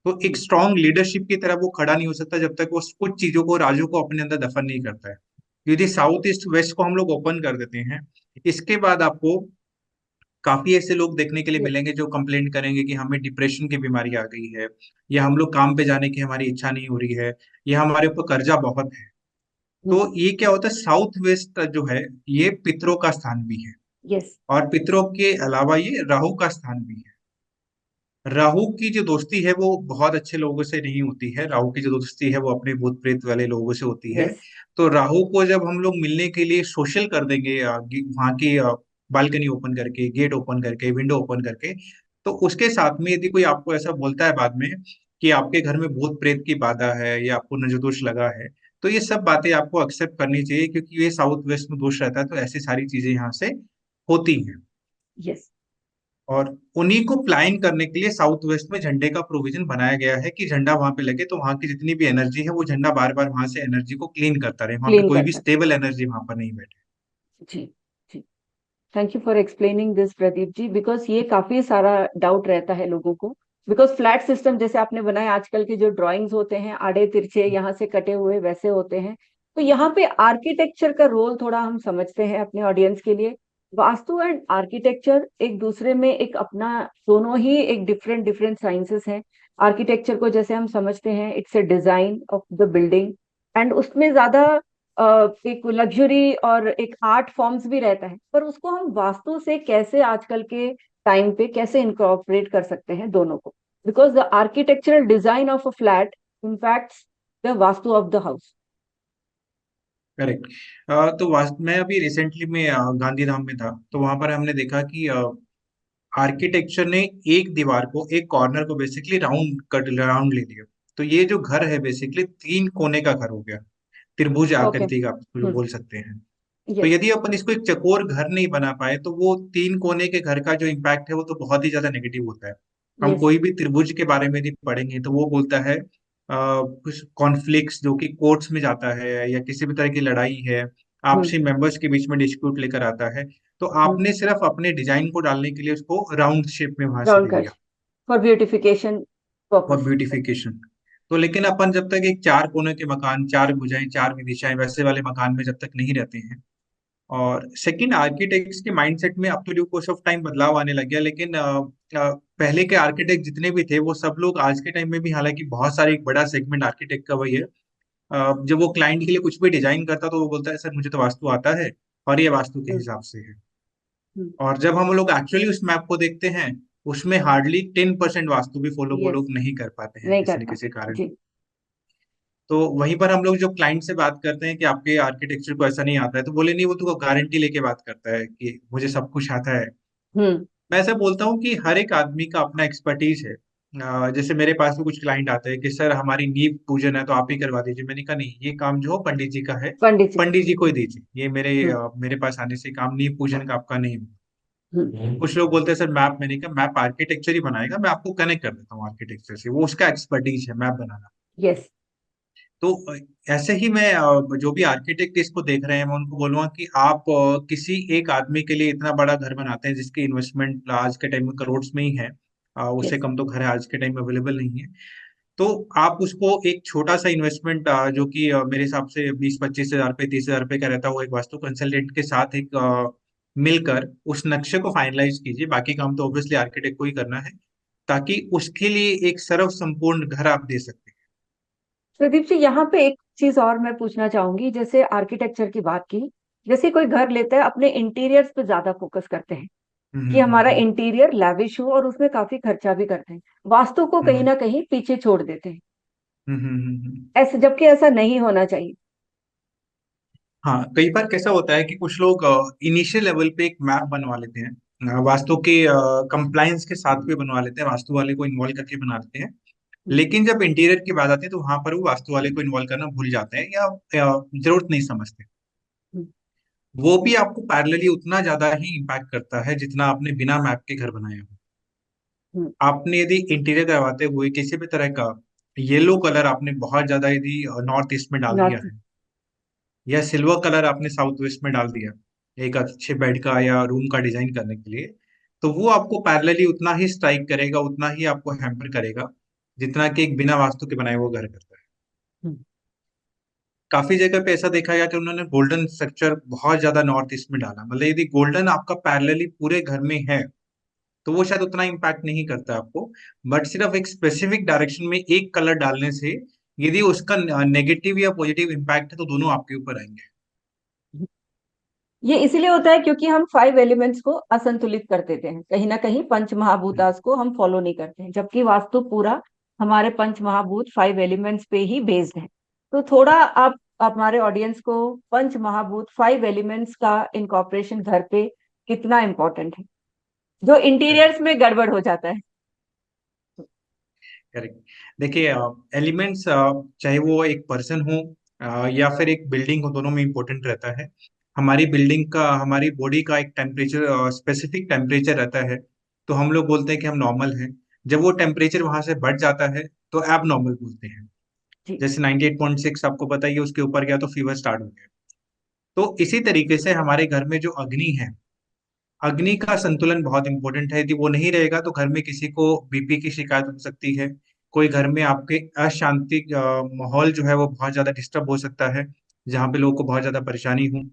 तो एक स्ट्रांग लीडरशिप की तरह वो खड़ा नहीं हो सकता जब तक वो कुछ चीजों को, राजों को अपने अंदर दफन नहीं करता है। यदि साउथ ईस्ट वेस्ट को हम लोग ओपन कर देते हैं, इसके बाद आपको काफी ऐसे लोग देखने के लिए Yes. मिलेंगे जो कंप्लेंट करेंगे कि हमें डिप्रेशन की बीमारी आ गई है, या हम लोग काम पे जाने की हमारी इच्छा नहीं हो रही है, या हमारे ऊपर कर्जा बहुत है। तो ये क्या होता है, साउथ वेस्ट जो है, ये पितरों का स्थान भी है, यस। और पितरों के अलावा ये राहु का स्थान भी है। राहु की जो दोस्ती है वो बहुत अच्छे लोगों से नहीं होती है, राहु की जो दोस्ती है वो अपने भूत प्रेत वाले लोगों से होती है। यस। तो राहु को जब हम लोग मिलने के लिए सोशल कर देंगे, वहां की बालकनी ओपन करके, गेट ओपन करके, विंडो ओपन करके, तो उसके साथ में यदि कोई आपको ऐसा बोलता है बाद में कि आपके घर में भूत प्रेत की बाधा है या आपको नजर लगा है, तो ये सब बातें आपको एक्सेप्ट करनी चाहिए, क्योंकि ये साउथ वेस्ट में दोष रहता है, तो ऐसी सारी चीजें यहाँ से होती हैं। यस। और उन्हीं को प्लान करने के लिए साउथ वेस्ट में झंडे का प्रोविजन बनाया गया है कि झंडा वहां पे लगे, तो वहां की जितनी भी एनर्जी है वो झंडा बार बार वहां से एनर्जी को क्लीन करता रहे, वहां पे क्लीन कोई भी करता स्टेबल एनर्जी वहां पर नहीं बैठे। है। जी। जी। Thank you for explaining this Pradeep ji, because ये काफी सारा डाउट रहता है लोगों को। बिकॉज फ्लैट सिस्टम जैसे आपने बनाया, आजकल के जो ड्राइंग्स होते हैं आड़े तिरछे यहाँ से कटे हुए वैसे होते हैं, तो यहाँ पे आर्किटेक्चर का रोल थोड़ा हम समझते हैं अपने ऑडियंस के लिए। वास्तु एंड आर्किटेक्चर एक दूसरे में एक अपना, दोनों ही एक डिफरेंट डिफरेंट साइंसेस हैं। आर्किटेक्चर को जैसे हम समझते हैं, it's a design of the building, and उसमें ज्यादा एक लग्जरी और एक आर्ट फॉर्म्स भी रहता है, पर उसको हम वास्तु से कैसे आजकल के टाइम पे कैसे इनकॉर्पोरेट कर सकते हैं दोनों को, because the architectural design of a flat impacts the vastu of the house. Correct. तो मैं अभी रिसेंटली में गांधीधाम में था, तो वहां पर हमने देखा कि आर्किटेक्चर ने एक दीवार को, एक कॉर्नर को बेसिकली राउंड ले लिया। तो ये जो घर है बेसिकली 3 कोने का घर हो गया, त्रिभुज ओके। आकृति का आप इसको हम्म। बोल सकते हैं। तो यस। यदि अपन इसको एक चकोर घर नहीं बना पाए तो वो 3 कोने के घर का जो इम्पैक्ट है वो तो बहुत ही ज्यादा नेगेटिव होता है। हम यस। कोई भी त्रिभुज के बारे में यदि पढ़ेंगे तो वो बोलता है कुछ कॉन्फ्लिक्ट्स जो कि कोर्ट्स में जाता है, या किसी भी तरह की लड़ाई है, हम्म। आपसी मेंबर्स के बीच में डिस्प्यूट लेकर आता है। तो हम्म। आपने सिर्फ अपने डिजाइन को डालने के लिए उसको राउंड शेप में वहां से राउंड ले कर, लिया, फॉर ब्यूटिफिकेशन और पर्पस। ब्यूटिफिकेशन। तो लेकिन अपन जब तक एक 4 कोने के मकान, 4 भुजाएं, 4 दिशाएं वैसे वाले मकान में जब तक नहीं रहते हैं, और सेकंड आर्किटेक्ट्स के माइंडसेट में अब तो ड्यू कोर्स ऑफ टाइम बदलाव आने लग गया, लेकिन पहले के आर्किटेक्ट जितने भी थे वो सब लोग आज के टाइम में भी, हालांकि बहुत सारे, एक बड़ा सेगमेंट आर्किटेक्ट का वही है, जब वो क्लाइंट के लिए कुछ भी डिजाइन करता तो वो बोलता है सर मुझे तो वास्तु आता है और ये वास्तु के हम्म। हिसाब से है। हम्म। और जब हम लोग एक्चुअली उस मैप को देखते हैं, उसमें हार्डली 10% वास्तु भी फॉलो वो यस। लोग नहीं कर पाते हैं नहीं किसी कर न किसी पाते कारण। जी। तो वहीं पर हम लोग जब क्लाइंट से बात करते हैं कि आपके आर्किटेक्चर को ऐसा नहीं आता है, तो बोले नहीं, वो तो गारंटी लेके बात करता है कि मुझे सब कुछ आता है। हम्म। मैं ऐसा बोलता हूँ कि हर एक आदमी का अपना एक्सपर्टीज है। जैसे मेरे पास भी कुछ क्लाइंट आते हैं कि सर हमारी नींव पूजन है तो आप ही करवा दीजिए। मैंने कहा नहीं, ये काम जो हो पंडित जी का है, पंडित जी। पंडित जी को ही दीजिए, ये हम्म। मेरे पास आने से काम नींव पूजन का आपका नहीं होगा। हम्म। कुछ लोग बोलते हैं सर मैप, मैंने कहा मैप आर्किटेक्चर ही बनाएगा, मैं आपको कनेक्ट कर देता हूँ आर्किटेक्चर से, वो उसका एक्सपर्टीज है मैप बनाना। यस। तो ऐसे ही मैं जो भी आर्किटेक्ट इसको देख रहे हैं, मैं उनको बोलूंगा कि आप किसी एक आदमी के लिए इतना बड़ा घर बनाते हैं जिसकी इन्वेस्टमेंट आज के टाइम में करोड़ में ही है, उससे यस। कम तो घर आज के टाइम में अवेलेबल नहीं है। तो आप उसको एक छोटा सा इन्वेस्टमेंट जो कि मेरे हिसाब से 20-25 हजार रुपये, 30 हजार रुपये का रहता है, वो एक वास्तु कंसल्टेंट के साथ एक मिलकर उस नक्शे को फाइनलाइज कीजिए। बाकी काम तो ऑब्वियसली आर्किटेक्ट को ही करना है, ताकि उसके लिए एक सर्व संपूर्ण घर आप दे सकते प्रदीप जी, यहाँ पे एक चीज और मैं पूछना चाहूंगी। जैसे आर्किटेक्चर की बात की, जैसे कोई घर लेता है, अपने इंटीरियर्स पे ज्यादा फोकस करते हैं हैं। कि हमारा इंटीरियर लैविश हो, और उसमें काफी खर्चा भी करते हैं, वास्तु को कहीं हम्म ना कहीं पीछे छोड़ देते हैं। हम्म। ऐसे, जबकि ऐसा नहीं होना चाहिए। हाँ, कई बार कैसा होता है कि कुछ लोग इनिशियल लेवल पे एक मैप बनवा लेते हैं, वास्तु के कंप्लायंस के साथ भी बनवा लेते हैं, वास्तु वाले को इन्वॉल्व करके बना देते हैं। हम्म। लेकिन जब इंटीरियर की बात आती है तो वहां पर वो वास्तु वाले को इन्वॉल्व करना भूल जाते हैं, या जरूरत नहीं समझते। हम्म। वो भी आपको पैरेलली उतना ज्यादा ही इम्पैक्ट करता है जितना आपने बिना मैप के घर बनाया हो। हम्म। आपने यदि इंटीरियर करवाते हुए किसी भी तरह का येलो कलर आपने बहुत ज्यादा यदि नॉर्थ ईस्ट में डाल दिया नॉट। है, या सिल्वर कलर आपने साउथ वेस्ट में डाल दिया एक अच्छे बेड का या रूम का डिजाइन करने के लिए, तो वो आपको पैरेलली उतना ही स्ट्राइक करेगा, उतना ही आपको हैम्पर करेगा जितना कि एक बिना वास्तु के बनाए हुआ घर करता है। काफी जगह पे ऐसा देखा गया कि उन्होंने गोल्डन स्ट्रक्चर बहुत ज्यादा नॉर्थ ईस्ट में डाला, मतलब यदि गोल्डन आपका पैरेलली पूरे घर में है तो वो शायद उतना इम्पैक्ट नहीं करता आपको। बट सिर्फ एक स्पेसिफिक डायरेक्शन में एक कलर डालने से यदि उसका नेगेटिव या पॉजिटिव इम्पैक्ट है तो दोनों आपके ऊपर आएंगे। ये इसीलिए होता है क्योंकि हम 5 एलिमेंट्स को असंतुलित कर देते हैं, कहीं ना कहीं पंच महाभूतास को हम फॉलो नहीं करते हैं, जबकि वास्तु पूरा हमारे पंच महाभूत 5 एलिमेंट्स पे ही बेस्ड है। तो थोड़ा आप हमारे ऑडियंस को पंच महाभूत 5 एलिमेंट्स का इनकॉर्पोरेशन घर पे कितना इम्पोर्टेंट है, जो इंटीरियर्स में गड़बड़ हो जाता है। करेक्ट। देखिए, एलिमेंट्स चाहे वो एक पर्सन हो या फिर एक बिल्डिंग हो, दोनों में इम्पोर्टेंट रहता है। हमारी बिल्डिंग का, हमारी बॉडी का एक टेम्परेचर, स्पेसिफिक टेम्परेचर रहता है, तो हम लोग बोलते हैं कि हम नॉर्मल हैं। जब वो टेम्परेचर वहां से बढ़ जाता है तो एब नॉर्मल बोलते हैं। जी। जैसे 98.6 आपको पता ही है, उसके ऊपर गया तो फीवर स्टार्ट हो गया। तो इसी तरीके से हमारे घर में जो अग्नि है, अग्नि का संतुलन बहुत इंपॉर्टेंट है। यदि वो नहीं रहेगा तो घर में किसी को बीपी की शिकायत हो सकती है, कोई घर में आपके अशांति माहौल जो है वो बहुत ज्यादा डिस्टर्ब हो सकता है। जहाँ पे लोगों को बहुत ज्यादा परेशानी हो,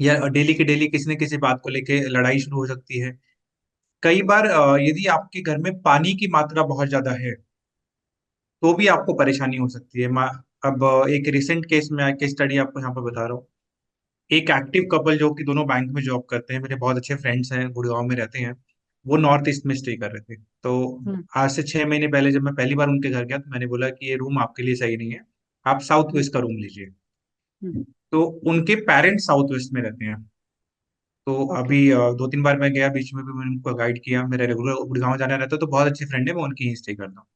या डेली की डेली किसी न किसी बात को लेके लड़ाई शुरू हो सकती है। कई बार यदि आपके घर में पानी की मात्रा बहुत ज्यादा है तो भी आपको परेशानी हो सकती है। अब एक रिसेंट केस में केस स्टडी आपको यहाँ पर बता रहा हूँ। एक एक्टिव कपल जो कि दोनों बैंक में जॉब करते हैं, मेरे बहुत अच्छे फ्रेंड्स हैं, गुड़गांव में रहते हैं। वो नॉर्थ ईस्ट में स्टे कर रहे थे। तो हम्म। आज से 6 महीने पहले जब मैं पहली बार उनके घर गया तो मैंने बोला कि ये रूम आपके लिए सही नहीं है, आप साउथ हम्म। वेस्ट का रूम लीजिए। हम्म। तो उनके पेरेंट्स साउथ वेस्ट में रहते हैं। तो ओके। अभी 2-3 बार मैं गया, बीच में भी मैंने उनको गाइड किया, मेरा रेगुलर गुड़गांव जाना रहता है, तो बहुत अच्छे फ्रेंड है, मैं उनकी ही स्टे करता हूँ।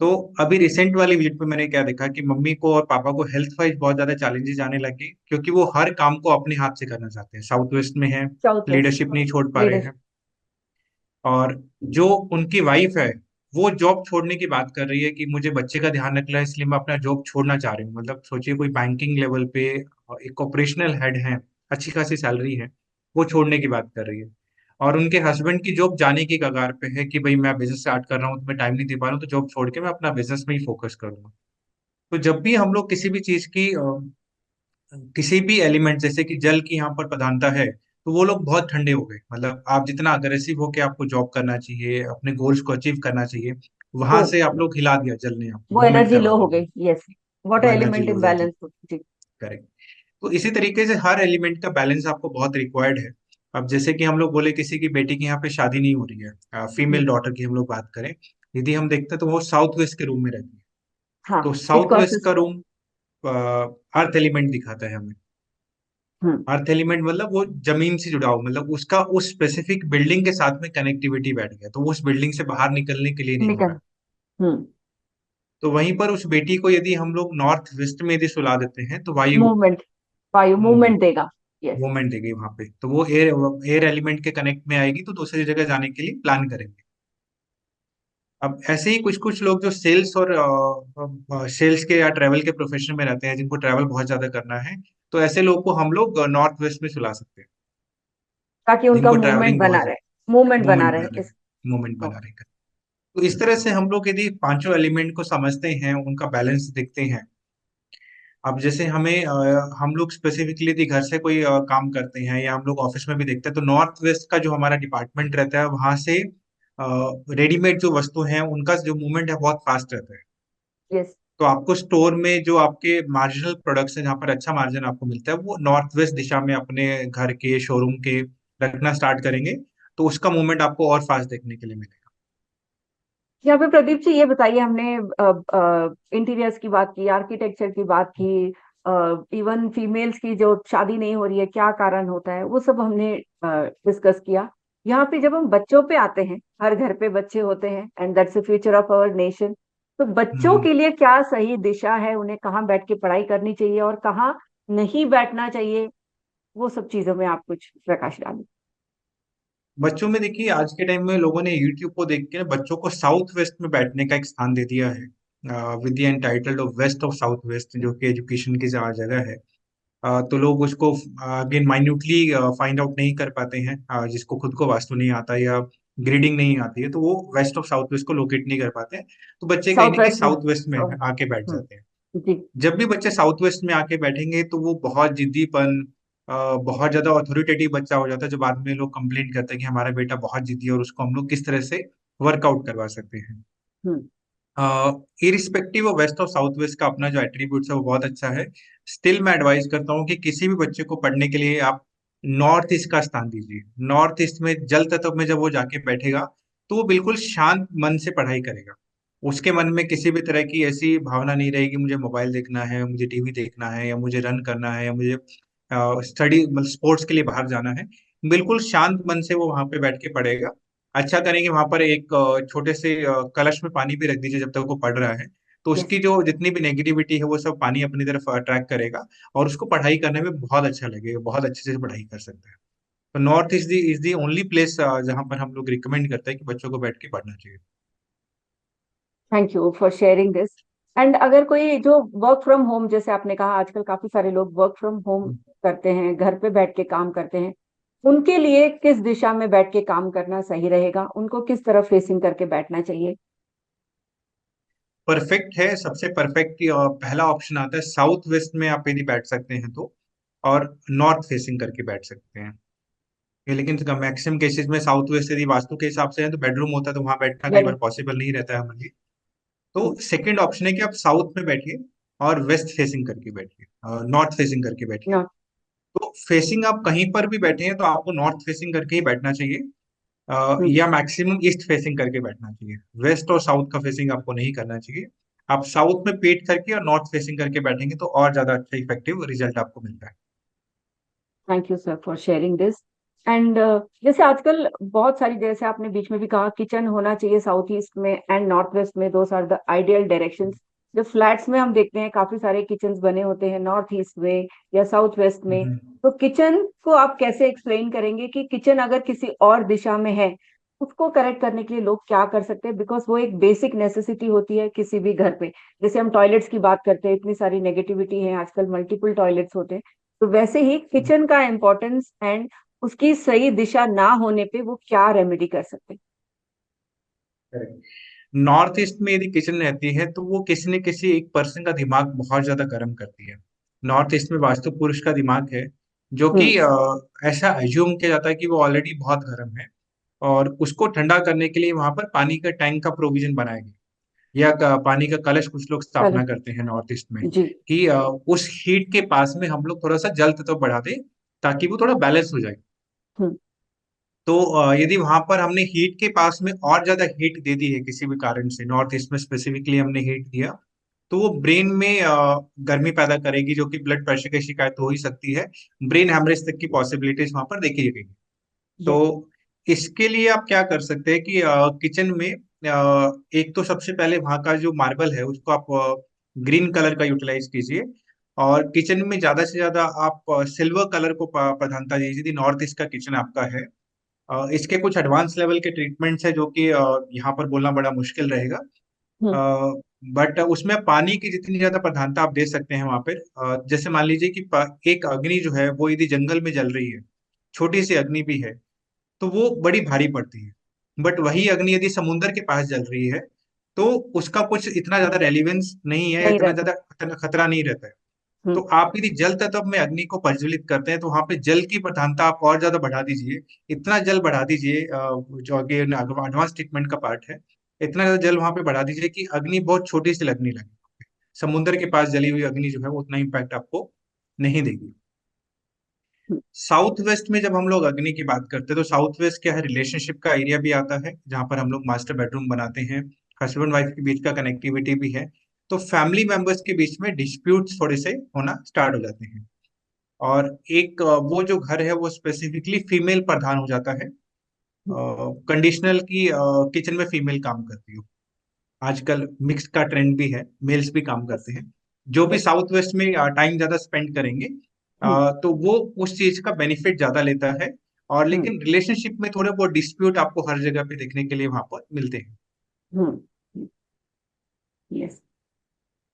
तो अभी रिसेंट वाली विजिट पे मैंने क्या देखा कि मम्मी को और पापा को हेल्थ वाइज बहुत ज्यादा चैलेंजेस आने लगे, क्योंकि वो हर काम को अपने हाथ से करना चाहते हैं, साउथ वेस्ट में है, साउथ वेस्ट। लीडरशिप नहीं छोड़ पा रहे लीडर। हैं। और जो उनकी वाइफ है, वो जॉब छोड़ने की बात कर रही है कि मुझे बच्चे का ध्यान रखना है, इसलिए मैं अपना जॉब छोड़ना चाह रही हूँ। मतलब सोचिए, कोई बैंकिंग लेवल पे एक ऑपरेशनल हेड है, अच्छी खासी सैलरी है, वो छोड़ने की बात कर रही है। और उनके हस्बैंड की जॉब जाने की कगार पे है कि भाई मैं बिजनेस स्टार्ट कर रहा हूँ, तो मैं टाइम नहीं दे पा रहा हूँ, तो जॉब छोड़ के मैं अपना बिजनेस में ही फोकस करूंगा। तो जब भी हम लोग किसी भी चीज की किसी भी एलिमेंट, जैसे कि जल की यहाँ पर प्रधानता है, तो वो लोग बहुत ठंडे हो गए। मतलब आप जितना अग्रेसिव हो के आपको जॉब करना चाहिए, अपने गोल्स को अचीव करना चाहिए, वो वहां से आप लोग हिला दिया, जल ने आपको वो मूवमेंट एनर्जी करवा लो हो दिया। गई। यस। वाटर वो एनर्जी एलिमेंट लो हो जाती है। इम्बैलेंस जी। करेक्ट। तो इसी तरीके से हर एलिमेंट का बैलेंस आपको बहुत रिक्वायर्ड है। अब जैसे कि हम लोग बोले किसी की बेटी की यहाँ पे शादी नहीं हो रही है, हम्म। फीमेल डॉटर की हम लोग बात करें, यदि हम देखते हैं तो वो साउथ वेस्ट के रूम में रहती है। हाँ। तो इट साउथ वेस्ट कॉजेस। का रूम अर्थ एलिमेंट दिखाता है हमें। हम्म। अर्थ एलिमेंट मतलब वो जमीन से जुड़ा हो, मतलब उसका उस स्पेसिफिक बिल्डिंग के साथ में कनेक्टिविटी बैठ गया, तो वो उस बिल्डिंग से बाहर निकलने के लिए नहीं हो रहा निकल। है। हम्म। तो वहीं पर उस बेटी को यदि हम लोग नॉर्थ वेस्ट में यदि सुला देते हैं तो वायु मूवमेंट। वायु मूवमेंट मूवमेंट देगा। यस। मूवमेंट देगी वहां पे, तो वो एयर एयर एलिमेंट के कनेक्ट में आएगी, तो दूसरी जगह जाने के लिए प्लान करेंगे। अब ऐसे ही कुछ कुछ लोग जो सेल्स और सेल्स के या ट्रैवल के प्रोफेशन में रहते हैं, जिनको ट्रैवल बहुत ज्यादा करना है, तो ऐसे लोग को हम लोग नॉर्थ वेस्ट में सुला सकते हैं, ताकि उनका जिनको मूवमेंट ट्रैवलिंग बना बहुत रहे। मूवमेंट बना मूवमेंट रहे बना रहे इस। मूवमेंट बना रहे। तो इस तरह से हम लोग यदि पांचों एलिमेंट को समझते हैं, उनका बैलेंस देखते हैं। अब जैसे हम लोग स्पेसिफिकली यदि घर से कोई काम करते हैं, या हम लोग ऑफिस में भी देखते हैं, तो नॉर्थ वेस्ट का जो हमारा डिपार्टमेंट रहता है, वहां से रेडीमेड जो वस्तु है उनका जो मूवमेंट है बहुत फास्ट रहता है। यस। तो आपको स्टोर में जो आपके मार्जिनल प्रोडक्ट्स हैं, जहाँ पर अच्छा मार्जिन आपको मिलता है, वो नॉर्थ वेस्ट दिशा में अपने घर के शोरूम के रखना स्टार्ट करेंगे, तो उसका मूवमेंट आपको और फास्ट देखने के लिए मिलेगा। यहाँ पे प्रदीप जी ये बताइए, हमने इंटीरियर्स की बात की, आर्किटेक्चर की बात की, इवन फीमेल्स की जो शादी नहीं हो रही है क्या कारण होता है, वो सब हमने डिस्कस किया। यहाँ पे जब हम बच्चों पे आते हैं, हर घर पे बच्चे होते हैं and that's the future of our nation. तो बच्चों हम्म। के लिए क्या सही दिशा है, उन्हें कहाँ बैठ के पढ़ाई करनी चाहिए और कहाँ नहीं बैठना चाहिए, वो सब चीजों में आप कुछ प्रकाश डालें। बच्चों में देखिए, आज के टाइम में लोगों ने यूट्यूब को देख के बच्चों को साउथ वेस्ट में बैठने का एक स्थान दे दिया है, with the entitled of west of south west, जो कि एजुकेशन की जगह है। तो लोग उसको अगेन माइन्यूटली फाइंड आउट नहीं कर पाते हैं, जिसको खुद को वास्तु नहीं आता या ग्रेडिंग नहीं आती है, तो वो वेस्ट ऑफ साउथ वेस्ट को लोकेट नहीं कर पाते हैं। तो बच्चे कहीं साउथ ना कहीं वेस्ट में। साउथ वेस्ट में आके बैठ हम्म। जाते हैं। जी। जब भी बच्चे साउथ वेस्ट में आके बैठेंगे तो वो बहुत जिद्दीपन, बहुत ज्यादा अथॉरिटेटिव बच्चा हो जाता है, जो बाद में लोग कंप्लेंट करते हैं कि हमारा बेटा बहुत जिद्दी है और उसको हम लोग किस तरह से वर्कआउट करवा सकते हैं। हम्म। इरिस्पेक्टिव ऑफ वेस्ट और साउथ वेस्ट का अपना जो एट्रीब्यूट्स है वो बहुत अच्छा है। स्टिल मैं एडवाइस करता हूँ कि किसी भी बच्चे को पढ़ने के लिए आप नॉर्थ ईस्ट का स्थान दीजिए। नॉर्थ ईस्ट में जल तत्व में जब वो जाके बैठेगा, तो वो बिल्कुल शांत मन से पढ़ाई करेगा। उसके मन में किसी भी तरह की ऐसी भावना नहीं रहेगी, मुझे मोबाइल देखना है, मुझे टीवी देखना है, या मुझे रन करना है, या मुझे स्टडी मतलब स्पोर्ट्स के लिए बाहर जाना है। बिल्कुल शांत मन से वो वहां पे बैठ के पढ़ेगा। अच्छा करेंगे, वहां पर एक छोटे से कलश में पानी भी रख दीजिए जब तक वो पढ़ रहा है, तो यस। उसकी जो जितनी भी नेगेटिविटी है वो सब पानी अपनी तरफ अट्रैक्ट करेगा, और उसको पढ़ाई करने में बहुत अच्छा लगेगा, बहुत अच्छे से पढ़ाई कर सकता है। तो north is the only place जहां पर हम लोग रिकमेंड करते हैं कि बच्चों को बैठ के पढ़ना चाहिए। Thank you for sharing this. And अगर कोई जो वर्क फ्रॉम होम, जैसे आपने कहा आजकल काफी सारे लोग वर्क फ्रॉम होम करते हैं, घर पे बैठ के काम करते हैं, उनके लिए किस दिशा में बैठ के काम करना सही रहेगा, उनको किस तरफ फेसिंग करके बैठना चाहिए? परफेक्ट है, सबसे परफेक्ट पहला ऑप्शन आता है साउथ वेस्ट में आप यदि बैठ सकते हैं तो, और नॉर्थ फेसिंग करके बैठ सकते हैं। ये लेकिन मैक्सिमम केसेस में साउथ वेस्ट यदि वास्तु के हिसाब से है तो बेडरूम होता है तो वहां बैठना कई बार बेड। पॉसिबल नहीं रहता है हमारे लिए। तो सेकंड ऑप्शन है कि आप साउथ में बैठिए और वेस्ट फेसिंग करके बैठिए, नॉर्थ फेसिंग करके बैठिए। नॉट। तो फेसिंग आप कहीं पर भी बैठे हैं तो आपको नॉर्थ फेसिंग करके ही बैठना चाहिए, या मैक्सिमम ईस्ट फेसिंग करके बैठना चाहिए। वेस्ट और साउथ का फेसिंग आपको नहीं करना चाहिए। आप साउथ में पेट करके और नॉर्थ फेसिंग करके बैठेंगे तो और ज्यादा अच्छा इफेक्टिव रिजल्ट आपको मिलता है। Thank you sir for sharing this. And जैसे आजकल बहुत सारी, जैसे आपने बीच में भी कहा, किचन होना चाहिए साउथ ईस्ट में एंड नॉर्थ वेस्ट में, those are the ideal directions. जो फ्लैट्स में हम देखते हैं काफी सारे किचन्स बने होते हैं नॉर्थ ईस्ट में या साउथ वेस्ट में। हम्म। तो किचन को आप कैसे एक्सप्लेन करेंगे कि किचन अगर किसी और दिशा में है, उसको करेक्ट करने के लिए लोग क्या कर सकते हैं? बिकॉज वो एक बेसिक नेसेसिटी होती है किसी भी घर पे। जैसे हम टॉयलेट्स की बात करते हैं, इतनी सारी नेगेटिविटी है आजकल, मल्टीपल टॉयलेट्स होते हैं। तो वैसे ही किचन का इम्पोर्टेंस एंड उसकी सही दिशा ना होने पे वो क्या रेमेडी कर सकते हैं? नॉर्थ ईस्ट में यदि किचन रहती है तो वो किसी न किसी एक पर्सन का दिमाग बहुत ज्यादा गर्म करती है। नॉर्थ ईस्ट में वास्तु पुरुष का दिमाग है, जो कि हम्म। ऐसा अज्यूम किया जाता है कि वो ऑलरेडी बहुत गर्म है, और उसको ठंडा करने के लिए वहां पर पानी का टैंक का प्रोविजन बनाया गया, या पानी का कलश कुछ लोग चलो। स्थापना करते हैं नॉर्थ ईस्ट में, जी। कि उस हीट के पास में हम लोग थोड़ा सा जल तत्व बढ़ा दें ताकि वो थोड़ा बैलेंस हो जाए। हम्म। तो यदि वहां पर हमने हीट के पास में और ज्यादा हीट दे दी है किसी भी कारण से, नॉर्थ ईस्ट में स्पेसिफिकली हमने हीट दिया, तो वो ब्रेन में गर्मी पैदा करेगी, जो कि ब्लड प्रेशर की शिकायत हो ही सकती है। ब्रेन हेमरेज तक की पॉसिबिलिटीज वहां पर देखी गई। तो यस। इसके लिए आप क्या कर सकते हैं कि किचन में एक तो सबसे पहले वहां का जो मार्बल है उसको आप ग्रीन कलर का यूटिलाइज कीजिए, और किचन में ज्यादा से ज्यादा आप सिल्वर कलर को प्राधान्यता दीजिए यदि नॉर्थ ईस्ट का किचन आपका है। इसके कुछ एडवांस लेवल के ट्रीटमेंट्स है जो कि यहाँ पर बोलना बड़ा मुश्किल रहेगा। हम्म। बट उसमें पानी की जितनी ज्यादा प्रधानता आप दे सकते हैं वहां पर, जैसे मान लीजिए कि एक अग्नि जो है वो यदि जंगल में जल रही है, छोटी सी अग्नि भी है, तो वो बड़ी भारी पड़ती है। बट वही अग्नि यदि समुंदर के पास जल रही है तो उसका कुछ इतना ज्यादा रेलिवेंस नहीं है, नहीं इतना रहता। ज्यादा खतरा नहीं रहता है। तो हम्म। आप यदि जल तत्व में अग्नि को प्रज्वलित करते हैं तो वहां पे जल की प्रधानता आप और ज्यादा बढ़ा दीजिए। इतना जल बढ़ा दीजिए, जो आगे एडवांस ट्रीटमेंट का पार्ट है, इतना ज्यादा जल वहां पे बढ़ा दीजिए कि अग्नि बहुत छोटी सी लगने लगे। समुद्र के पास जली हुई अग्नि जो है वो उतना इम्पैक्ट आपको नहीं देगी। हम्म। साउथ वेस्ट में जब हम लोग अग्नि की बात करते हैं तो साउथ वेस्ट क्या है, रिलेशनशिप का एरिया भी आता है, जहां पर हम लोग मास्टर बेडरूम बनाते हैं, हस्बैंड वाइफ के बीच का कनेक्टिविटी भी है। तो फैमिली मेंबर्स के बीच में डिस्प्यूट्स थोड़े से होना स्टार्ट हो जाते हैं। और एक वो जो घर है वो स्पेसिफिकली फीमेल प्रधान हो जाता है। कंडीशनल की किचन में फीमेल काम करती हो। आजकल मिक्स का ट्रेंड भी है, मेल्स भी काम यस। करते हैं। जो भी यस। साउथ वेस्ट में टाइम ज्यादा स्पेंड करेंगे, हम्म। तो वो उस चीज का बेनिफिट ज्यादा लेता है। और हम्म। लेकिन रिलेशनशिप में थोड़े बहुत डिस्प्यूट आपको हर जगह पे देखने के लिए वहां पर मिलते हैं। Hmm. Yes.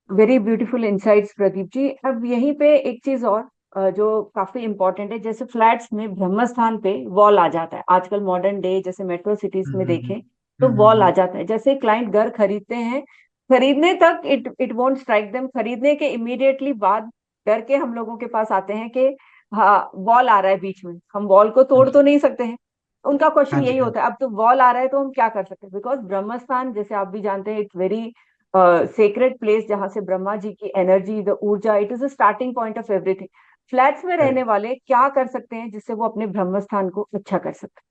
Very beautiful insights Pradeep ji. अब यहीं पे एक चीज और जो काफी इंपॉर्टेंट है, जैसे फ्लैट्स में ब्रह्म स्थान पे वॉल आ जाता है आजकल, मॉडर्न डे जैसे मेट्रो सिटीज हम्म। में हम्म। देखें तो वॉल आ हम्म। जाता है। जैसे क्लाइंट घर खरीदते हैं, खरीदने तक it it won't strike them, खरीदने के इमीडिएटली बाद डर के हम लोगों के पास आते हैं कि हाँ वॉल आ रहा है बीच में, हम वॉल को हाँ तोड़ जी। तो नहीं सकते हैं। उनका क्वेश्चन हाँ जी। यही हाँ होता है, अब तो वॉल आ रहा है तो हम क्या कर सकते हैं? बिकॉज ब्रह्म स्थान जैसे आप भी जानते हैं, इट्स वेरी सेक्रेड प्लेस, जहां से ब्रह्मा जी की एनर्जी, द ऊर्जा, it is the starting point of everything. Flats में रहने करेक्ट। वाले क्या कर सकते हैं जिससे वो अपने ब्रह्म स्थान को अच्छा कर सकते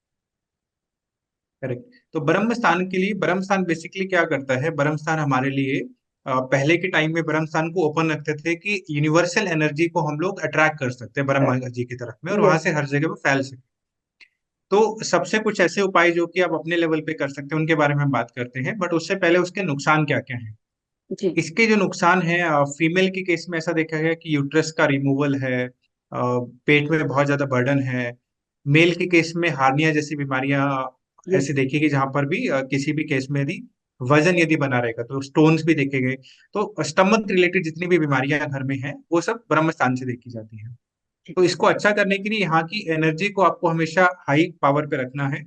करेक्ट। तो ब्रह्म स्थान के लिए, ब्रह्म स्थान बेसिकली क्या करता है, ब्रह्म स्थान हमारे लिए पहले के टाइम में ब्रह्म स्थान को ओपन रखते थे कि यूनिवर्सल एनर्जी को हम लोग अट्रैक्ट कर सकते हैं हैं? ब्रह्मा जी की तरफ में, और वहां यस। से हर जगह पे फैल सके। तो सबसे कुछ ऐसे उपाय जो कि आप अपने लेवल पे कर सकते हैं उनके बारे में हम बात करते हैं, बट उससे पहले उसके नुकसान क्या क्या हैं। जी। इसके जो नुकसान है, फीमेल की केस में ऐसा देखा गया कि यूट्रस का रिमूवल है, पेट में बहुत ज्यादा बर्डन है। मेल के केस में हार्निया जैसी बीमारियां यस। ऐसे देखी गई, जहां पर भी किसी भी केस में यदि वजन यदि बना रहेगा तो स्टोन्स भी देखे गए। तो स्टमक रिलेटेड जितनी भी बीमारियां घर में हैं वो सब ब्रह्म स्थान से देखी जाती हैं। तो इसको अच्छा करने के लिए यहाँ की एनर्जी को आपको हमेशा हाई पावर पे रखना है।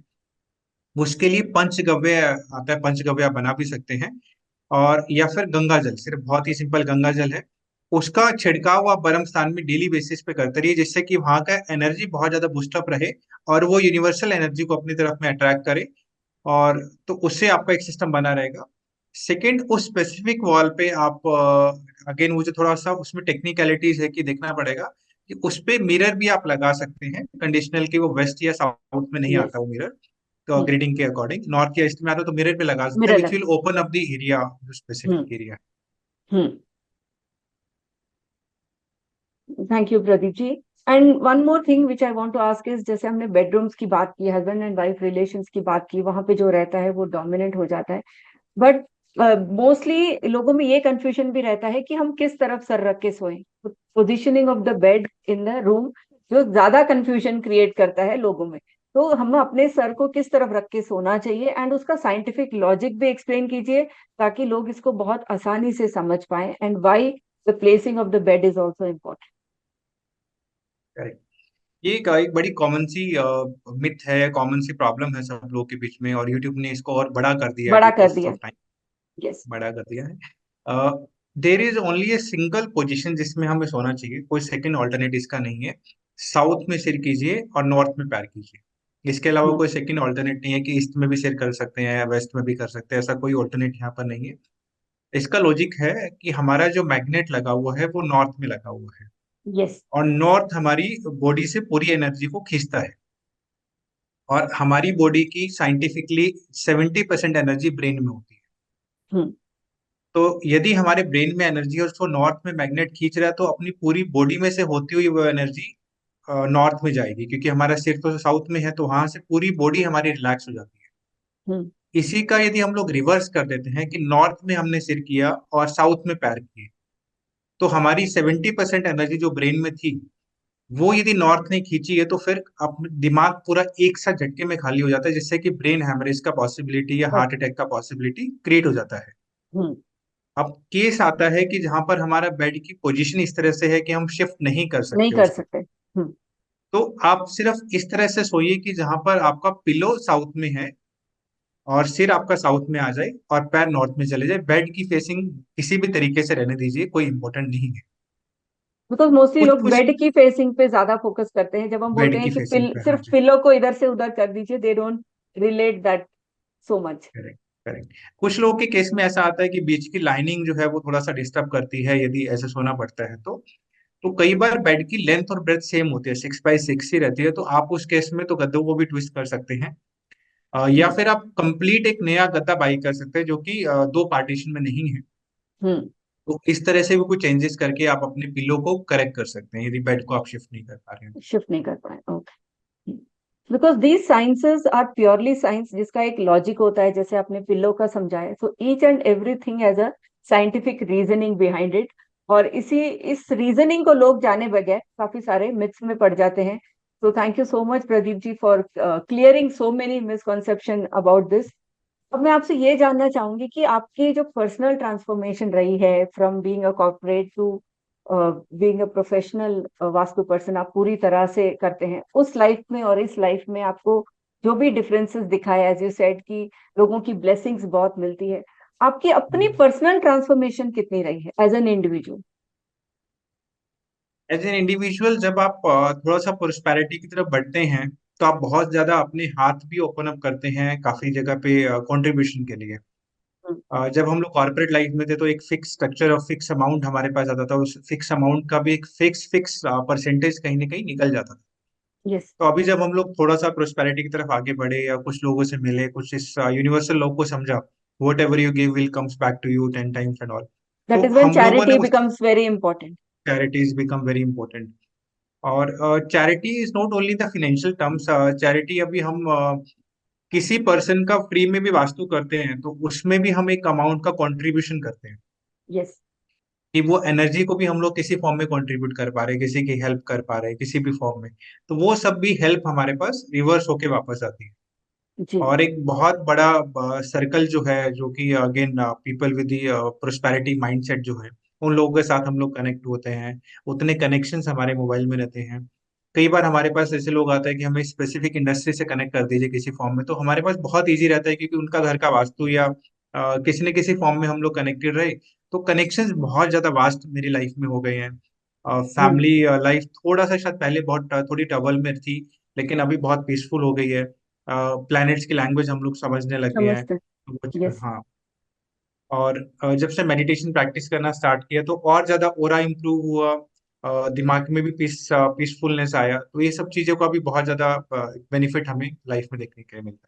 उसके लिए पंचगव्य आता है, पंचगव्य आप बना भी सकते हैं। और या फिर गंगा जल, सिर्फ बहुत ही सिंपल गंगा जल है, उसका छिड़काव आप गर्म स्थान में डेली बेसिस पे करते रहिए, जिससे कि वहां का एनर्जी बहुत ज्यादा बूस्टअप रहे और वो यूनिवर्सल एनर्जी को अपनी तरफ में अट्रैक्ट करे। और तो उससे आपका एक सिस्टम बना रहेगा। सेकंड, उस स्पेसिफिक वॉल पे आप, अगेन मुझे थोड़ा सा उसमें टेक्निकलिटीज है कि देखना पड़ेगा कि उस पे मिरर भी आप लगा सकते हैं कंडीशनल, कि वो वेस्ट या साउथ में नहीं यस। आता वो मिरर, तो ग्रेडिंग के अकॉर्डिंग नॉर्थ या ईस्ट में आता है तो मिरर पे लगा सकते हैं, मिरर विच लग। Will open up the area, जो hmm. Specific area. Hmm. Thank you Pradeep ji. And one more thing which I want to ask is, जैसे हमने बेडरूम्स की बात की, हस्बैंड एंड वाइफ रिलेशंस की बात की, वहां पे जो रहता है वो डोमिनेंट हो जाता है। बट मोस्टली लोगों में ये कंफ्यूजन भी रहता है कि हम किस तरफ सर रख के सोएं। Positioning of the bed in the room जो ज्यादा कंफ्यूजन क्रिएट करता है लोगों में। तो हम अपने सर को किस तरफ रख के सोना चाहिए, एंड उसका साइंटिफिक लॉजिक भी एक्सप्लेन कीजिए, ताकि लोग इसको बहुत आसानी से समझ पाए, and why the placing of the bed is also important. Correct. ये एक बड़ी कॉमन सी मिथ है, कॉमन सी प्रॉब्लम है सब लोगों के बीच में, और यूट्यूब ने इसको और बड़ा कर दिया है बड़ा विद कर पासेस दिया। Of time. यस। बड़ा कर दिया है। There is only a single position जिसमें हमें सोना चाहिए, कोई सेकंड ऑल्टरनेट इसका नहीं है। साउथ में सिर कीजिए और नॉर्थ में पैर कीजिए। इसके अलावा हम्म। कोई सेकंड ऑल्टरनेट नहीं है कि ईस्ट में भी सिर कर सकते हैं या वेस्ट में भी कर सकते हैं, ऐसा कोई ऑल्टरनेट यहाँ पर नहीं है। इसका लॉजिक है कि हमारा जो मैग्नेट लगा हुआ है वो नॉर्थ में लगा हुआ है, यस। और नॉर्थ हमारी बॉडी से पूरी एनर्जी को खींचता है। और हमारी बॉडी की साइंटिफिकली 70% एनर्जी ब्रेन में होती है। हम्म। तो यदि हमारे ब्रेन में एनर्जी है, उसको नॉर्थ में मैग्नेट खींच रहा है, तो अपनी पूरी बॉडी में से होती हुई वो एनर्जी नॉर्थ में जाएगी, क्योंकि हमारा सिर तो साउथ में है, तो वहां से पूरी बॉडी हमारी रिलैक्स हो जाती है। हम्म। इसी का यदि हम लोग रिवर्स कर देते हैं कि नॉर्थ में हमने सिर किया और साउथ में पैर किए, तो हमारी 70% एनर्जी जो ब्रेन में थी, वो यदि नॉर्थ ने खींची है, तो फिर अपने दिमाग पूरा एक साथ झटके में खाली हो जाता है, जिससे कि ब्रेन हैमरेज का पॉसिबिलिटी या बस। हार्ट अटैक का पॉसिबिलिटी क्रिएट हो जाता है। हम्म। अब केस आता है कि जहां पर हमारा बेड की पोजीशन इस तरह से है कि हम शिफ्ट नहीं कर नहीं सकते कर उसको, सकते। हम्म। तो आप सिर्फ इस तरह से सोइए कि जहां पर आपका पिलो साउथ में है और सिर आपका साउथ में आ जाए और पैर नॉर्थ में चले जाए। बेड की फेसिंग किसी भी तरीके से रहने दीजिए, कोई इंपॉर्टेंट नहीं है। बिकॉज मोस्टली कुछ लोग कुछ बेड की फेसिंग पे ज्यादा फोकस करते हैं, जब हम बोलते बेड हैं की कि फेसिंग पे, हाँ सिर्फ जी। पिलो को इधर से उधर कर दीजिए, they don't relate that so much. Correct, correct. कुछ लोगों के केस में ऐसा आता है कि बीच की लाइनिंग जो है वो थोड़ा सा डिस्टर्ब करती है, यदि ऐसे सोना पड़ता है तो कई बार बेड की लेंथ और ब्रेथ सेम होती है, 6x6 ही रहती है, तो आप उस केस में तो गद्दों को भी ट्विस्ट कर सकते हैं। या हम्म। फिर आप कंप्लीट एक नया गद्दा बाई कर सकते हैं जो कि दो पार्टीशन में नहीं है। हम्म। तो इस तरह से भी कुछ चेंजेस करके आप अपने पिलो को करेक्ट कर सकते हैं, यदि बेड को आप शिफ्ट नहीं कर पा रहे हैं। शिफ्ट नहीं कर पाए, okay. Because these sciences are purely science, जिसका एक लॉजिक होता है, जैसे आपने पिल्लो का समझाया, so each and everything has a scientific reasoning behind it. और इस रीजनिंग को लोग जाने बगैर काफी सारे मिथ्स में पड़ जाते हैं। तो thank you so much Pradeep ji for clearing so many misconception about this. अब मैं आपसे ये जानना चाहूंगी कि आपकी जो पर्सनल ट्रांसफॉर्मेशन रही है from being a corporate to being a professional vastu person, आप पूरी तरह से करते हैं, उस लाइफ में और इस लाइफ में आपको जो भी डिफरेंसेस दिखाए, एज यू सेड कि लोगों की ब्लेसिंग्स बहुत मिलती है, आपकी अपनी पर्सनल ट्रांसफॉर्मेशन कितनी रही है as an individual? As an individual, जब आप थोड़ा सा प्रोस्पेरिटी की तरफ बढ़ते हैं, तो आप बहुत ज्यादा अपने हाथ भी ओपन अप करते हैं काफी जगह पे कंट्रीब्यूशन के लिए। जब हम लोग कॉर्पोरेट लाइफ में थे, तो एक फिक्स स्ट्रक्चर और फिक्स अमाउंट हमारे पास आता था, उस फिक्स अमाउंट का भी एक फिक्स फिक्स परसेंटेज कहीं ना कहीं निकल जाता था। यस। तो अभी जब हम लोग थोड़ा सा प्रोस्पेरिटी की तरफ आगे बढ़े या कुछ लोगों से मिले, कुछ इस यूनिवर्सल लॉ को समझा, whatever you give will comes back to you 10 times and all, that तो इज व्हेन हम लोगों ने चैरिटी उस becomes very important. Charities become very important. और charity is not only the financial terms. Charity अभी हम किसी person का फ्री में भी वास्तु करते हैं, तो उसमें भी हम एक अमाउंट का कंट्रीब्यूशन करते हैं, यस। कि वो एनर्जी को भी हम लोग किसी फॉर्म में कंट्रीब्यूट कर पा रहे हैं, किसी की हेल्प कर पा रहे हैं किसी भी फॉर्म में, तो वो सब भी हेल्प हमारे पास रिवर्स होके वापस आती है। जी। और एक बहुत बड़ा सर्कल जो है, जो कि again people with prosperity mindset जो है, उन लोगों के साथ हम लोग कनेक्ट होते हैं, उतने कनेक्शंस हमारे मोबाइल में रहते हैं। कई बार हमारे पास ऐसे लोग आते हैं कि हमें स्पेसिफिक इंडस्ट्री से कनेक्ट कर दीजिए किसी फॉर्म में, तो हमारे पास बहुत इजी रहता है, क्योंकि उनका घर का वास्तु या किसी न किसी फॉर्म में हम लोग कनेक्टेड रहे। तो कनेक्शंस बहुत ज्यादा वास्ट मेरी लाइफ में हो गए हैं। हम्म। फैमिली लाइफ थोड़ा सा शायद पहले बहुत थोड़ी ट्रबल में थी, लेकिन अभी बहुत पीसफुल हो गई है। प्लैनेट्स की लैंग्वेज हम लोग समझने लग गए हैं। समझते तो यस। हाँ। और जब से मेडिटेशन प्रैक्टिस करना स्टार्ट किया तो और ज्यादा ओरा इम्प्रूव हुआ। दिमाग में भी पीसफुलनेस आया। तो ये सब चीजों का भी बहुत ज्यादा बेनिफिट हमें लाइफ में देखने के लिए मिलता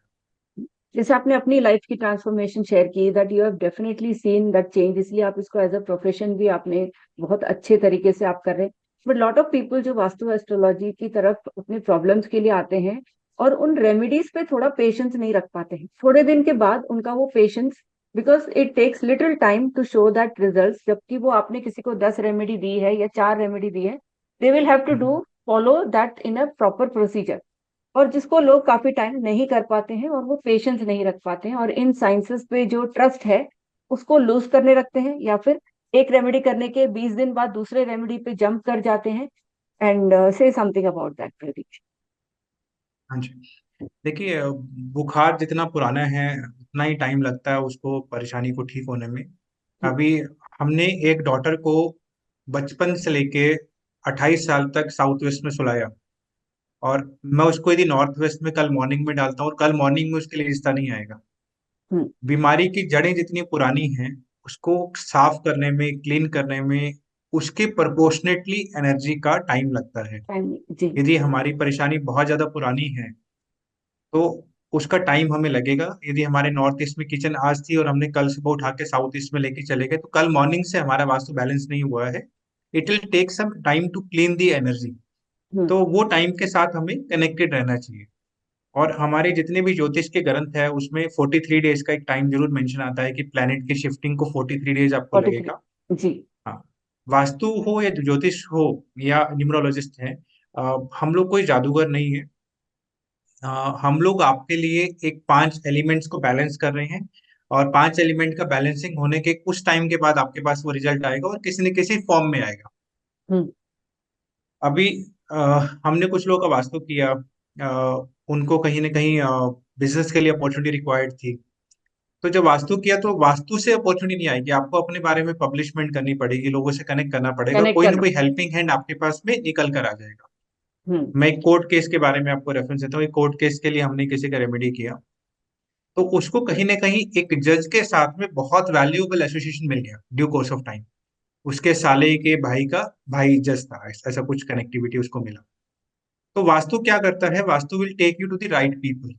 जैसे आपने अपनी लाइफ की ट्रांसफॉर्मेशन शेयर की, that you have definitely seen that change, इसलिए आप इसको एज अ प्रोफेशन भी आपने बहुत अच्छे तरीके से आप कर रहे हैं। बट लॉट ऑफ पीपल जो वास्तु एस्ट्रोलॉजी की तरफ अपने प्रॉब्लम्स के लिए आते हैं और उन रेमेडीज पे थोड़ा पेशेंस नहीं रख पाते हैं, थोड़े दिन के बाद उनका वो patience, because it takes little time to show that result, जबकि वो आपने किसी को 10 रेमेडी दी है या 4 रेमेडी दी है, दे विल हैव टू है। Do follow that in a proper procedure. और जिसको लोग काफी टाइम नहीं कर पाते हैं और वो पेशेंस नहीं रख पाते हैं और इन साइंसेस पे जो ट्रस्ट है उसको लूज करने रखते हैं, या फिर एक रेमेडी करने के 20 दिन बाद दूसरे रेमेडी पे जंप कर जाते हैं। एंड से समथिंग अबाउट दैट, प्रदीप। हाँ जी। देखिए, बुखार जितना पुराना है उतना ही टाइम लगता है उसको परेशानी को ठीक होने में। अभी हमने एक डॉटर को बचपन से लेके 28 साल तक साउथ वेस्ट में सुलाया, और मैं उसको यदि नॉर्थ वेस्ट में कल मॉर्निंग में डालता हूँ और कल मॉर्निंग में उसके लिए रिश्ता नहीं आएगा। हम्म। बीमारी की जड़ें जितनी पुरानी हैं उसको साफ करने में, क्लीन करने में, उसके प्रोपोर्शनेटली एनर्जी का टाइम लगता है। टाइम। जी। यदि हमारी परेशानी बहुत ज्यादा पुरानी है तो उसका टाइम हमें लगेगा। यदि हमारे नॉर्थ ईस्ट में किचन आज थी और हमने कल सुबह उठा के साउथ ईस्ट में लेके चले गए तो कल मॉर्निंग से हमारा वास्तु बैलेंस नहीं हुआ है। It will take some time to clean the energy. Hmm. तो वो टाइम के साथ हमें कनेक्टेड रहना चाहिए। और हमारे जितने भी ज्योतिष के ग्रंथ है उसमें 43 डेज का एक टाइम जरूर मेंशन आता है कि प्लेनेट की शिफ्टिंग को 43 डेज आपको 43। लगेगा। जी। हाँ। वास्तु हो या ज्योतिष हो या न्यूमरोलॉजिस्ट है, हम लोग कोई जादूगर नहीं है। हम लोग आपके लिए एक 5 एलिमेंट्स को बैलेंस कर रहे हैं, और 5 एलिमेंट का बैलेंसिंग होने के कुछ टाइम के बाद आपके पास वो रिजल्ट आएगा और किसी न किसी फॉर्म में आएगा। हम्म। अभी अ, हमने कुछ लोगों का वास्तु किया। उनको कहीं ना कहीं बिजनेस के लिए अपॉर्चुनिटी रिक्वायर्ड थी। तो जब वास्तु किया तो वास्तु से अपॉर्चुनिटी नहीं आएगी, आपको अपने बारे में पब्लिशमेंट करनी पड़ेगी, लोगों से कनेक्ट करना पड़ेगा, कनेक्ट कोई ना करना। कोई हेल्पिंग हैंड आपके पास में निकल कर आ जाएगा। हम्म। मैं एक कोर्ट केस के बारे में आपको रेफरेंस देता हूँ। एक कोर्ट केस के लिए हमने किसी का रेमेडी किया, तो उसको कहीं ना कहीं एक जज के साथ में बहुत वैल्यूएबल एसोसिएशन मिल गया ड्यू कोर्स ऑफ टाइम। उसके साले के भाई का भाई जज था, ऐसा कुछ कनेक्टिविटी उसको मिला। तो वास्तु क्या करता है, vastu will take you to the right people.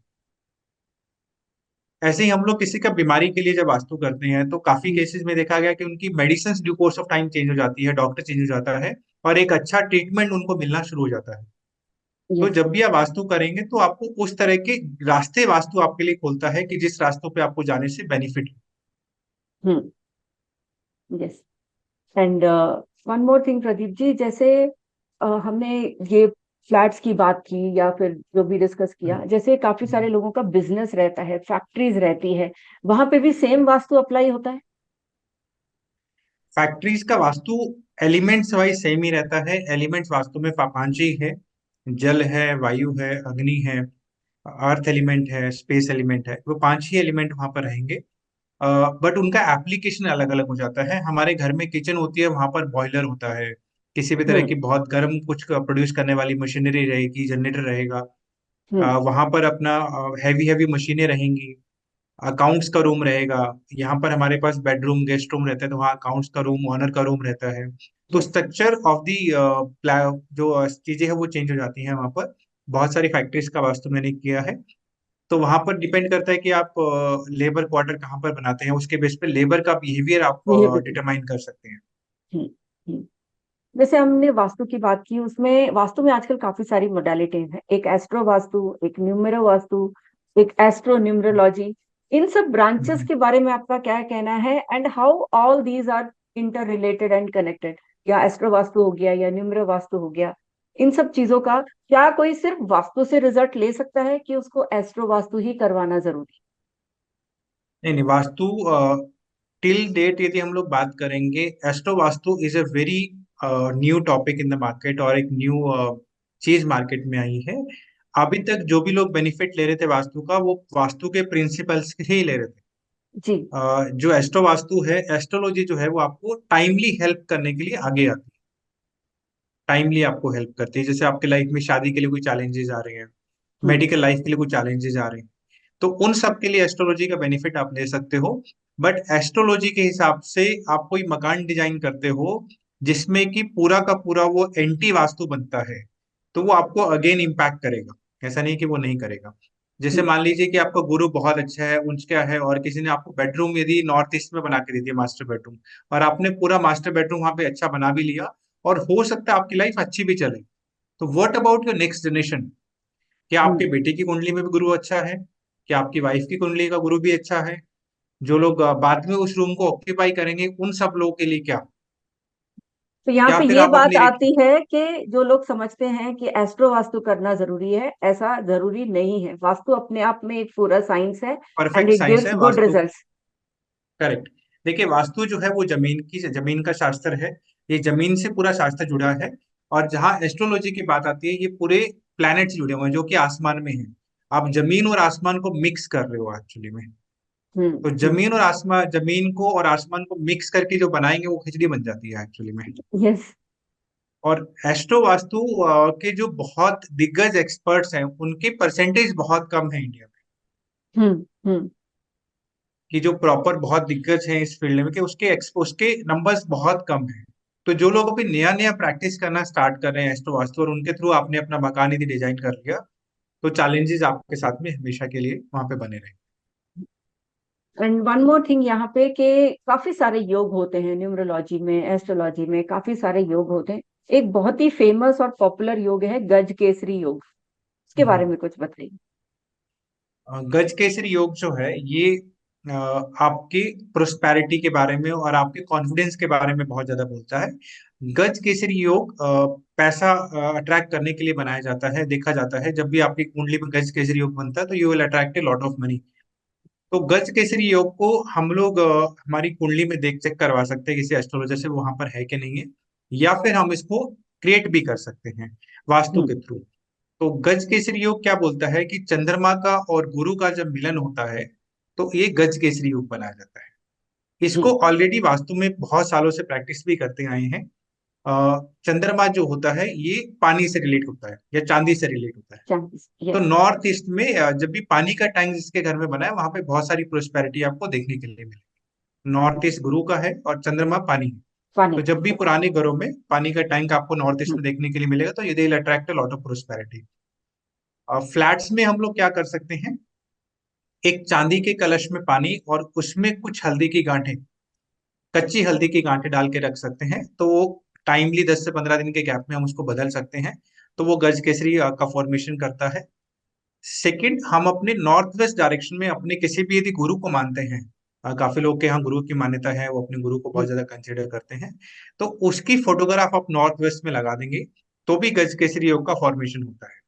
ऐसे ही हम लोग किसी का बीमारी के लिए जब वास्तु करते हैं तो काफी केसेस में देखा गया कि उनकी medicine due course of time change हो जाती है, डॉक्टर चेंज हो जाता है, और एक अच्छा ट्रीटमेंट उनको मिलना शुरू हो जाता है। तो यस। जब भी आप वास्तु करेंगे तो आपको उस तरह के रास्ते वास्तु आपके लिए खोलता है कि जिस रास्तों पे आपको जाने से benefit. Hmm. Yes. And one more thing Pradeep ji, जैसे हमने ये फ्लैट्स की बात की या फिर जो भी डिस्कस किया, जैसे काफी सारे लोगों का बिजनेस रहता है, फैक्ट्रीज रहती है, वहां पे भी सेम वास्तु अप्लाई होता है? फैक्ट्रीज का वास्तु एलिमेंट्स वाइज सेम ही रहता है। एलिमेंट्स वास्तु में पांच ही है। जल है, वायु है, अग्नि है, अर्थ एलिमेंट है, स्पेस एलिमेंट है। वो पांच ही एलिमेंट वहां पर रहेंगे। बट उनका एप्लीकेशन अलग अलग हो जाता है। हमारे घर में किचन होती है, वहां पर बॉयलर होता है, किसी भी तरह हम्म। की बहुत गर्म कुछ प्रोड्यूस करने वाली मशीनरी रहेगी, जनरेटर रहेगा। हम्म। वहां पर अपना हैवी हैवी मशीनें रहेंगी। अकाउंट्स का रूम रहेगा। यहाँ पर हमारे पास बेडरूम, गेस्ट रूम रहता है, तो वहाँ अकाउंट्स का रूम, ऑनर का रूम रहता है। तो यस। स्ट्रक्चर ऑफ दी जो चीजें हैं वो चेंज हो जाती हैं वहाँ पर। बहुत सारी फैक्ट्रीज का वास्तु मैंने किया है। तो वहां पर डिपेंड करता है कि आप लेबर क्वार्टर कहाँ पर बनाते हैं, उसके बेस पे लेबर का बिहेवियर आप ये भी। डिटरमाइन कर सकते हैं। हम्म। हम्म। जैसे हमने वास्तु की बात की, उसमें वास्तु में आजकल काफी सारी मोडालिटीज हैं, एक एस्ट्रो वास्तु, एक न्यूमेरो वास्तु, एक एस्ट्रो न्यूमरोलॉजी। इन सब ब्रांचेस हम्म। के बारे में आपका क्या कहना है, and how all these are interrelated and connected? या एस्ट्रो वास्तु हो गया या न्यूमेरो वास्तु हो गया, इन सब चीजों का क्या कोई सिर्फ वास्तु से रिजल्ट ले सकता है कि उसको एस्ट्रो वास्तु ही करवाना जरूरी? नहीं नहीं, वास्तु टिल डेट यदि हम लोग बात करेंगे, astro vastu is a very new topic in the market, और एक न्यू चीज मार्केट में आई है। अभी तक जो भी लोग बेनिफिट ले रहे थे वास्तु का, वो वास्तु के प्रिंसिपल्स ही ले रहे थे। जी। जो एस्ट्रो वास्तु है, एस्ट्रोलॉजी जो है वो आपको टाइमली हेल्प करने के लिए आगे आती है, टाइमली आपको हेल्प करती है। जैसे आपके लाइफ में शादी के लिए कोई चैलेंजेस आ रहे हैं, हम्म। मेडिकल लाइफ के लिए कोई चैलेंजेस आ रहे हैं, तो उन सब के लिए एस्ट्रोलॉजी का बेनिफिट आप ले सकते हो। बट एस्ट्रोलॉजी के हिसाब से आप कोई मकान डिजाइन करते हो जिसमें कि पूरा का पूरा वो एंटी वास्तु बनता है, तो वो आपको अगेन इम्पैक्ट करेगा, ऐसा नहीं कि वो नहीं करेगा। जैसे हम्म। मान लीजिए कि आपका गुरु बहुत अच्छा है, उनका है, और किसी ने आपको बेडरूम यदि नॉर्थ ईस्ट में बना के दे दिया मास्टर बेडरूम, और आपने पूरा मास्टर बेडरूम वहां पे अच्छा बना भी लिया, और हो सकता है आपकी लाइफ अच्छी भी चले, तो what about your next generation? क्या आपके हम्म। बेटे की कुंडली में भी गुरु अच्छा है? क्या आपकी वाइफ की कुंडली का गुरु भी अच्छा है? जो लोग बाद में उस रूम को ऑक्यूपाई करेंगे, उन सब लोगों के लिए क्या? तो यहाँ क्या पे फिर ये आप बात अपनी आती है कि जो लोग समझते हैं कि एस्ट्रो वास्तु करना जरूरी है, ऐसा जरूरी नहीं है। वास्तु अपने आप में एक पूरा साइंस है and perfect it science gives है गुड वास्तु? रिजल्ट्स। करेक्ट। देखिए, वास्तु जो है वो जमीन का शास्त्र है, ये जमीन से पूरा शास्त्र जुड़ा है। और जहाँ एस्ट्रोलॉजी की बात आती है, ये पूरे प्लैनेट से जुड़े हुए हैं जो कि आसमान में है। आप जमीन और आसमान को मिक्स कर रहे हो एक्चुअली में। तो हम्म। जमीन को और आसमान को मिक्स करके जो बनाएंगे वो खिचड़ी बन जाती है एक्चुअली में। यस। और एस्ट्रो वास्तु के जो बहुत दिग्गज एक्सपर्ट्स हैं, उनके परसेंटेज बहुत कम है इंडिया में, हम्म। कि जो प्रॉपर बहुत दिग्गज हैं इस फील्ड में, कि उसके नंबर्स बहुत कम हैं। तो जो लोग अभी नया नया प्रैक्टिस करना स्टार्ट कर रहे हैं एस्ट्रो वास्तु, और उनके थ्रू आपने अपना मकान यदि डिजाइन कर लिया, तो चैलेंजेस आपके साथ में हमेशा के लिए वहां पे बने रहेंगे। एंड वन मोर थिंग यहाँ पे कि काफी सारे योग होते हैं न्यूमरोलॉजी में, एस्ट्रोलॉजी में काफी सारे योग होते हैं। एक बहुत ही फेमस और पॉपुलर योग है गज केसरी योग। उसके बारे हम्म। में कुछ बताइए। गज केसरी योग जो है ये आपकी प्रोस्पैरिटी के बारे में और आपके कॉन्फिडेंस के बारे में बहुत ज्यादा बोलता है। गज केसरी योग पैसा अट्रैक्ट करने के लिए बनाया जाता है। देखा जाता है जब भी आपकी कुंडली में गज केसरी योग बनता है तो you will attract a lot of money. तो गज केसरी योग को हम लोग हमारी कुंडली में देख चेक करवा सकते हैं किसी एस्ट्रोलॉजर से, वो वहां पर है कि नहीं है, या फिर हम इसको क्रिएट भी कर सकते हैं वास्तु के हम्म। थ्रू। तो गज केसरी योग क्या बोलता है कि चंद्रमा का और गुरु का जब मिलन होता है, तो ये गज केसरी योग बनाया जाता है। इसको जी। ऑलरेडी वास्तु में बहुत सालों से प्रैक्टिस भी करते आए हैं। चंद्रमा जो होता है ये पानी से रिलेट होता है या चांदी से रिलेट होता है। चांस। तो यस। नॉर्थ ईस्ट में जब भी पानी का टैंक जिसके घर में बना है, वहां पे बहुत सारी प्रोस्पेरिटी आपको देखने के लिए मिलेगी। नॉर्थ ईस्ट गुरु का है और चंद्रमा पानी है। पानी तो का। जब भी यस। पुराने घरों में पानी का टैंक आपको नॉर्थ ईस्ट हम्म। में देखने के लिए मिलेगा, तो ये will attract a lot of prosperity. Flats में हम लोग क्या कर सकते हैं, एक चांदी के कलश में पानी और उसमें कुछ हल्दी की गांठें, कच्ची हल्दी की गांठें डाल के रख सकते हैं, तो वो टाइमली 10 से 15 दिन के गैप में हम उसको बदल सकते हैं। तो वो गज केसरी का फॉर्मेशन करता है। सेकंड, हम अपने नॉर्थ वेस्ट डायरेक्शन में अपने किसी भी यदि गुरु को मानते हैं, काफी लोग के यहाँ गुरु की मान्यता है, वो अपने गुरु को बहुत ज्यादा कंसिडर करते हैं, तो उसकी फोटोग्राफ आप नॉर्थ वेस्ट में लगा देंगे, तो भी गज केसरी योग का फॉर्मेशन होता है।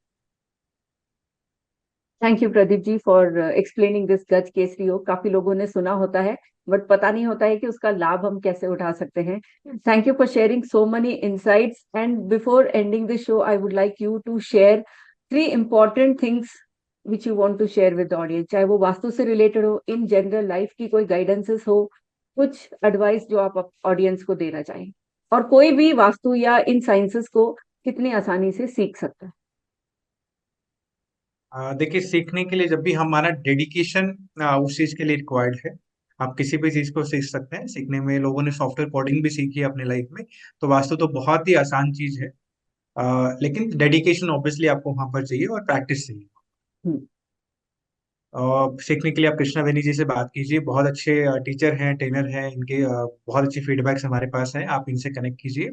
Thank you Pradeep ji for explaining this Gaj Kesari योग। काफी लोगों ने सुना होता है बट पता नहीं होता है कि उसका लाभ हम कैसे उठा सकते हैं। Thank you for sharing so many insights and before ending the show I would like you to share 3 important things which you want to share with audience, चाहे वो वास्तु से रिलेटेड हो, इन जनरल लाइफ की कोई guidances हो, कुछ advice जो आप ऑडियंस को देना चाहें, और कोई भी वास्तु या इन साइंसेस को कितनी आसानी से सीख सकता है। देखिए, सीखने के लिए जब भी हमारा डेडिकेशन उस चीज के लिए रिक्वायर्ड है, आप किसी भी चीज को सीख सकते हैं। सीखने में लोगों ने सॉफ्टवेयर कोडिंग भी सीखी है अपने लाइफ में, तो वास्तु तो बहुत ही आसान चीज है। लेकिन डेडिकेशन ऑब्वियसली आपको वहां पर चाहिए और प्रैक्टिस चाहिए। हम्म। सीखने के लिए आप कृष्णा वेनी जी से बात कीजिए, बहुत अच्छे टीचर हैं, ट्रेनर हैं, इनके बहुत अच्छी फीडबैक्स हमारे पास हैं, आप इनसे कनेक्ट कीजिए।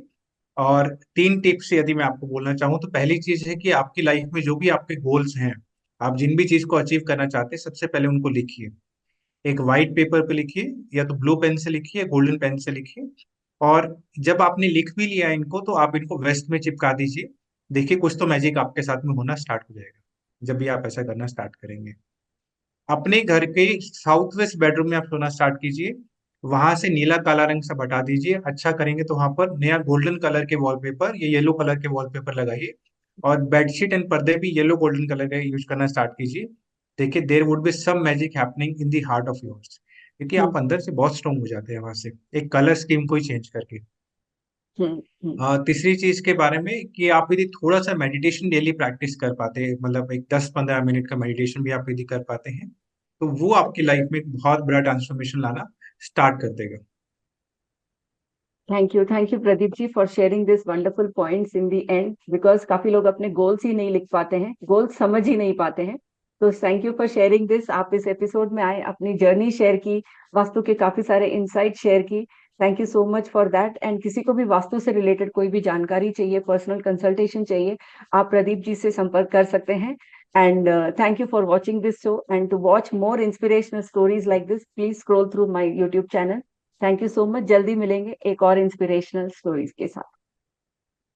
और 3 टिप्स यदि मैं आपको बोलना चाहूँ, तो पहली चीज है कि आपकी लाइफ में जो भी आपके गोल्स हैं, आप जिन भी चीज को अचीव करना चाहते हैं, सबसे पहले उनको लिखिए। एक वाइट पेपर पे लिखिए, या तो ब्लू पेन से लिखिए, गोल्डन पेन से लिखिए। और जब आपने लिख भी लिया इनको, तो आप इनको वेस्ट में चिपका दीजिए। देखिए, कुछ तो मैजिक आपके साथ में होना स्टार्ट हो जाएगा जब भी आप ऐसा करना स्टार्ट करेंगे। अपने घर के साउथ वेस्ट बेडरूम में आप सोना स्टार्ट कीजिए। वहां से नीला काला रंग सब हटा दीजिए। अच्छा करेंगे तो वहां पर नया गोल्डन कलर के वॉलपेपर या येलो कलर के वॉलपेपर लगाइए। और बेडशीट एंड पर्दे भी येलो गोल्डन कलर का यूज करना स्टार्ट कीजिए। देखिए, there would be some magic happening in the heart of yours. क्योंकि हम्म आप अंदर से बहुत स्ट्रांग हो जाते हैं वहां से, एक कलर स्कीम को ही चेंज करके। हम्म। तीसरी चीज के बारे में कि आप यदि थोड़ा सा मेडिटेशन डेली प्रैक्टिस कर पाते हैं, मतलब एक 10-15 मिनट का मेडिटेशन भी आप यदि कर पाते हैं, तो वो आपकी लाइफ में एक बहुत बड़ा ट्रांसफॉर्मेशन लाना स्टार्ट कर देगा। Thank you Pradeep ji for sharing this wonderful points in the end, because काफी लोग अपने गोल्स ही नहीं लिख पाते हैं, गोल्स समझ ही नहीं पाते हैं। तो thank you for sharing this. आप इस एपिसोड में आए, अपनी जर्नी शेयर की, वास्तु के काफी सारे इंसाइट शेयर की। Thank you so much for that. And किसी को भी वास्तु से रिलेटेड कोई भी जानकारी चाहिए, पर्सनल कंसल्टेशन चाहिए, आप प्रदीप जी से संपर्क कर सकते हैं। And thank you for watching this show, and to watch more inspirational stories like this please scroll through my YouTube channel. Thank you so much. जल्दी मिलेंगे एक और इंस्पिरेशनल स्टोरीज के साथ।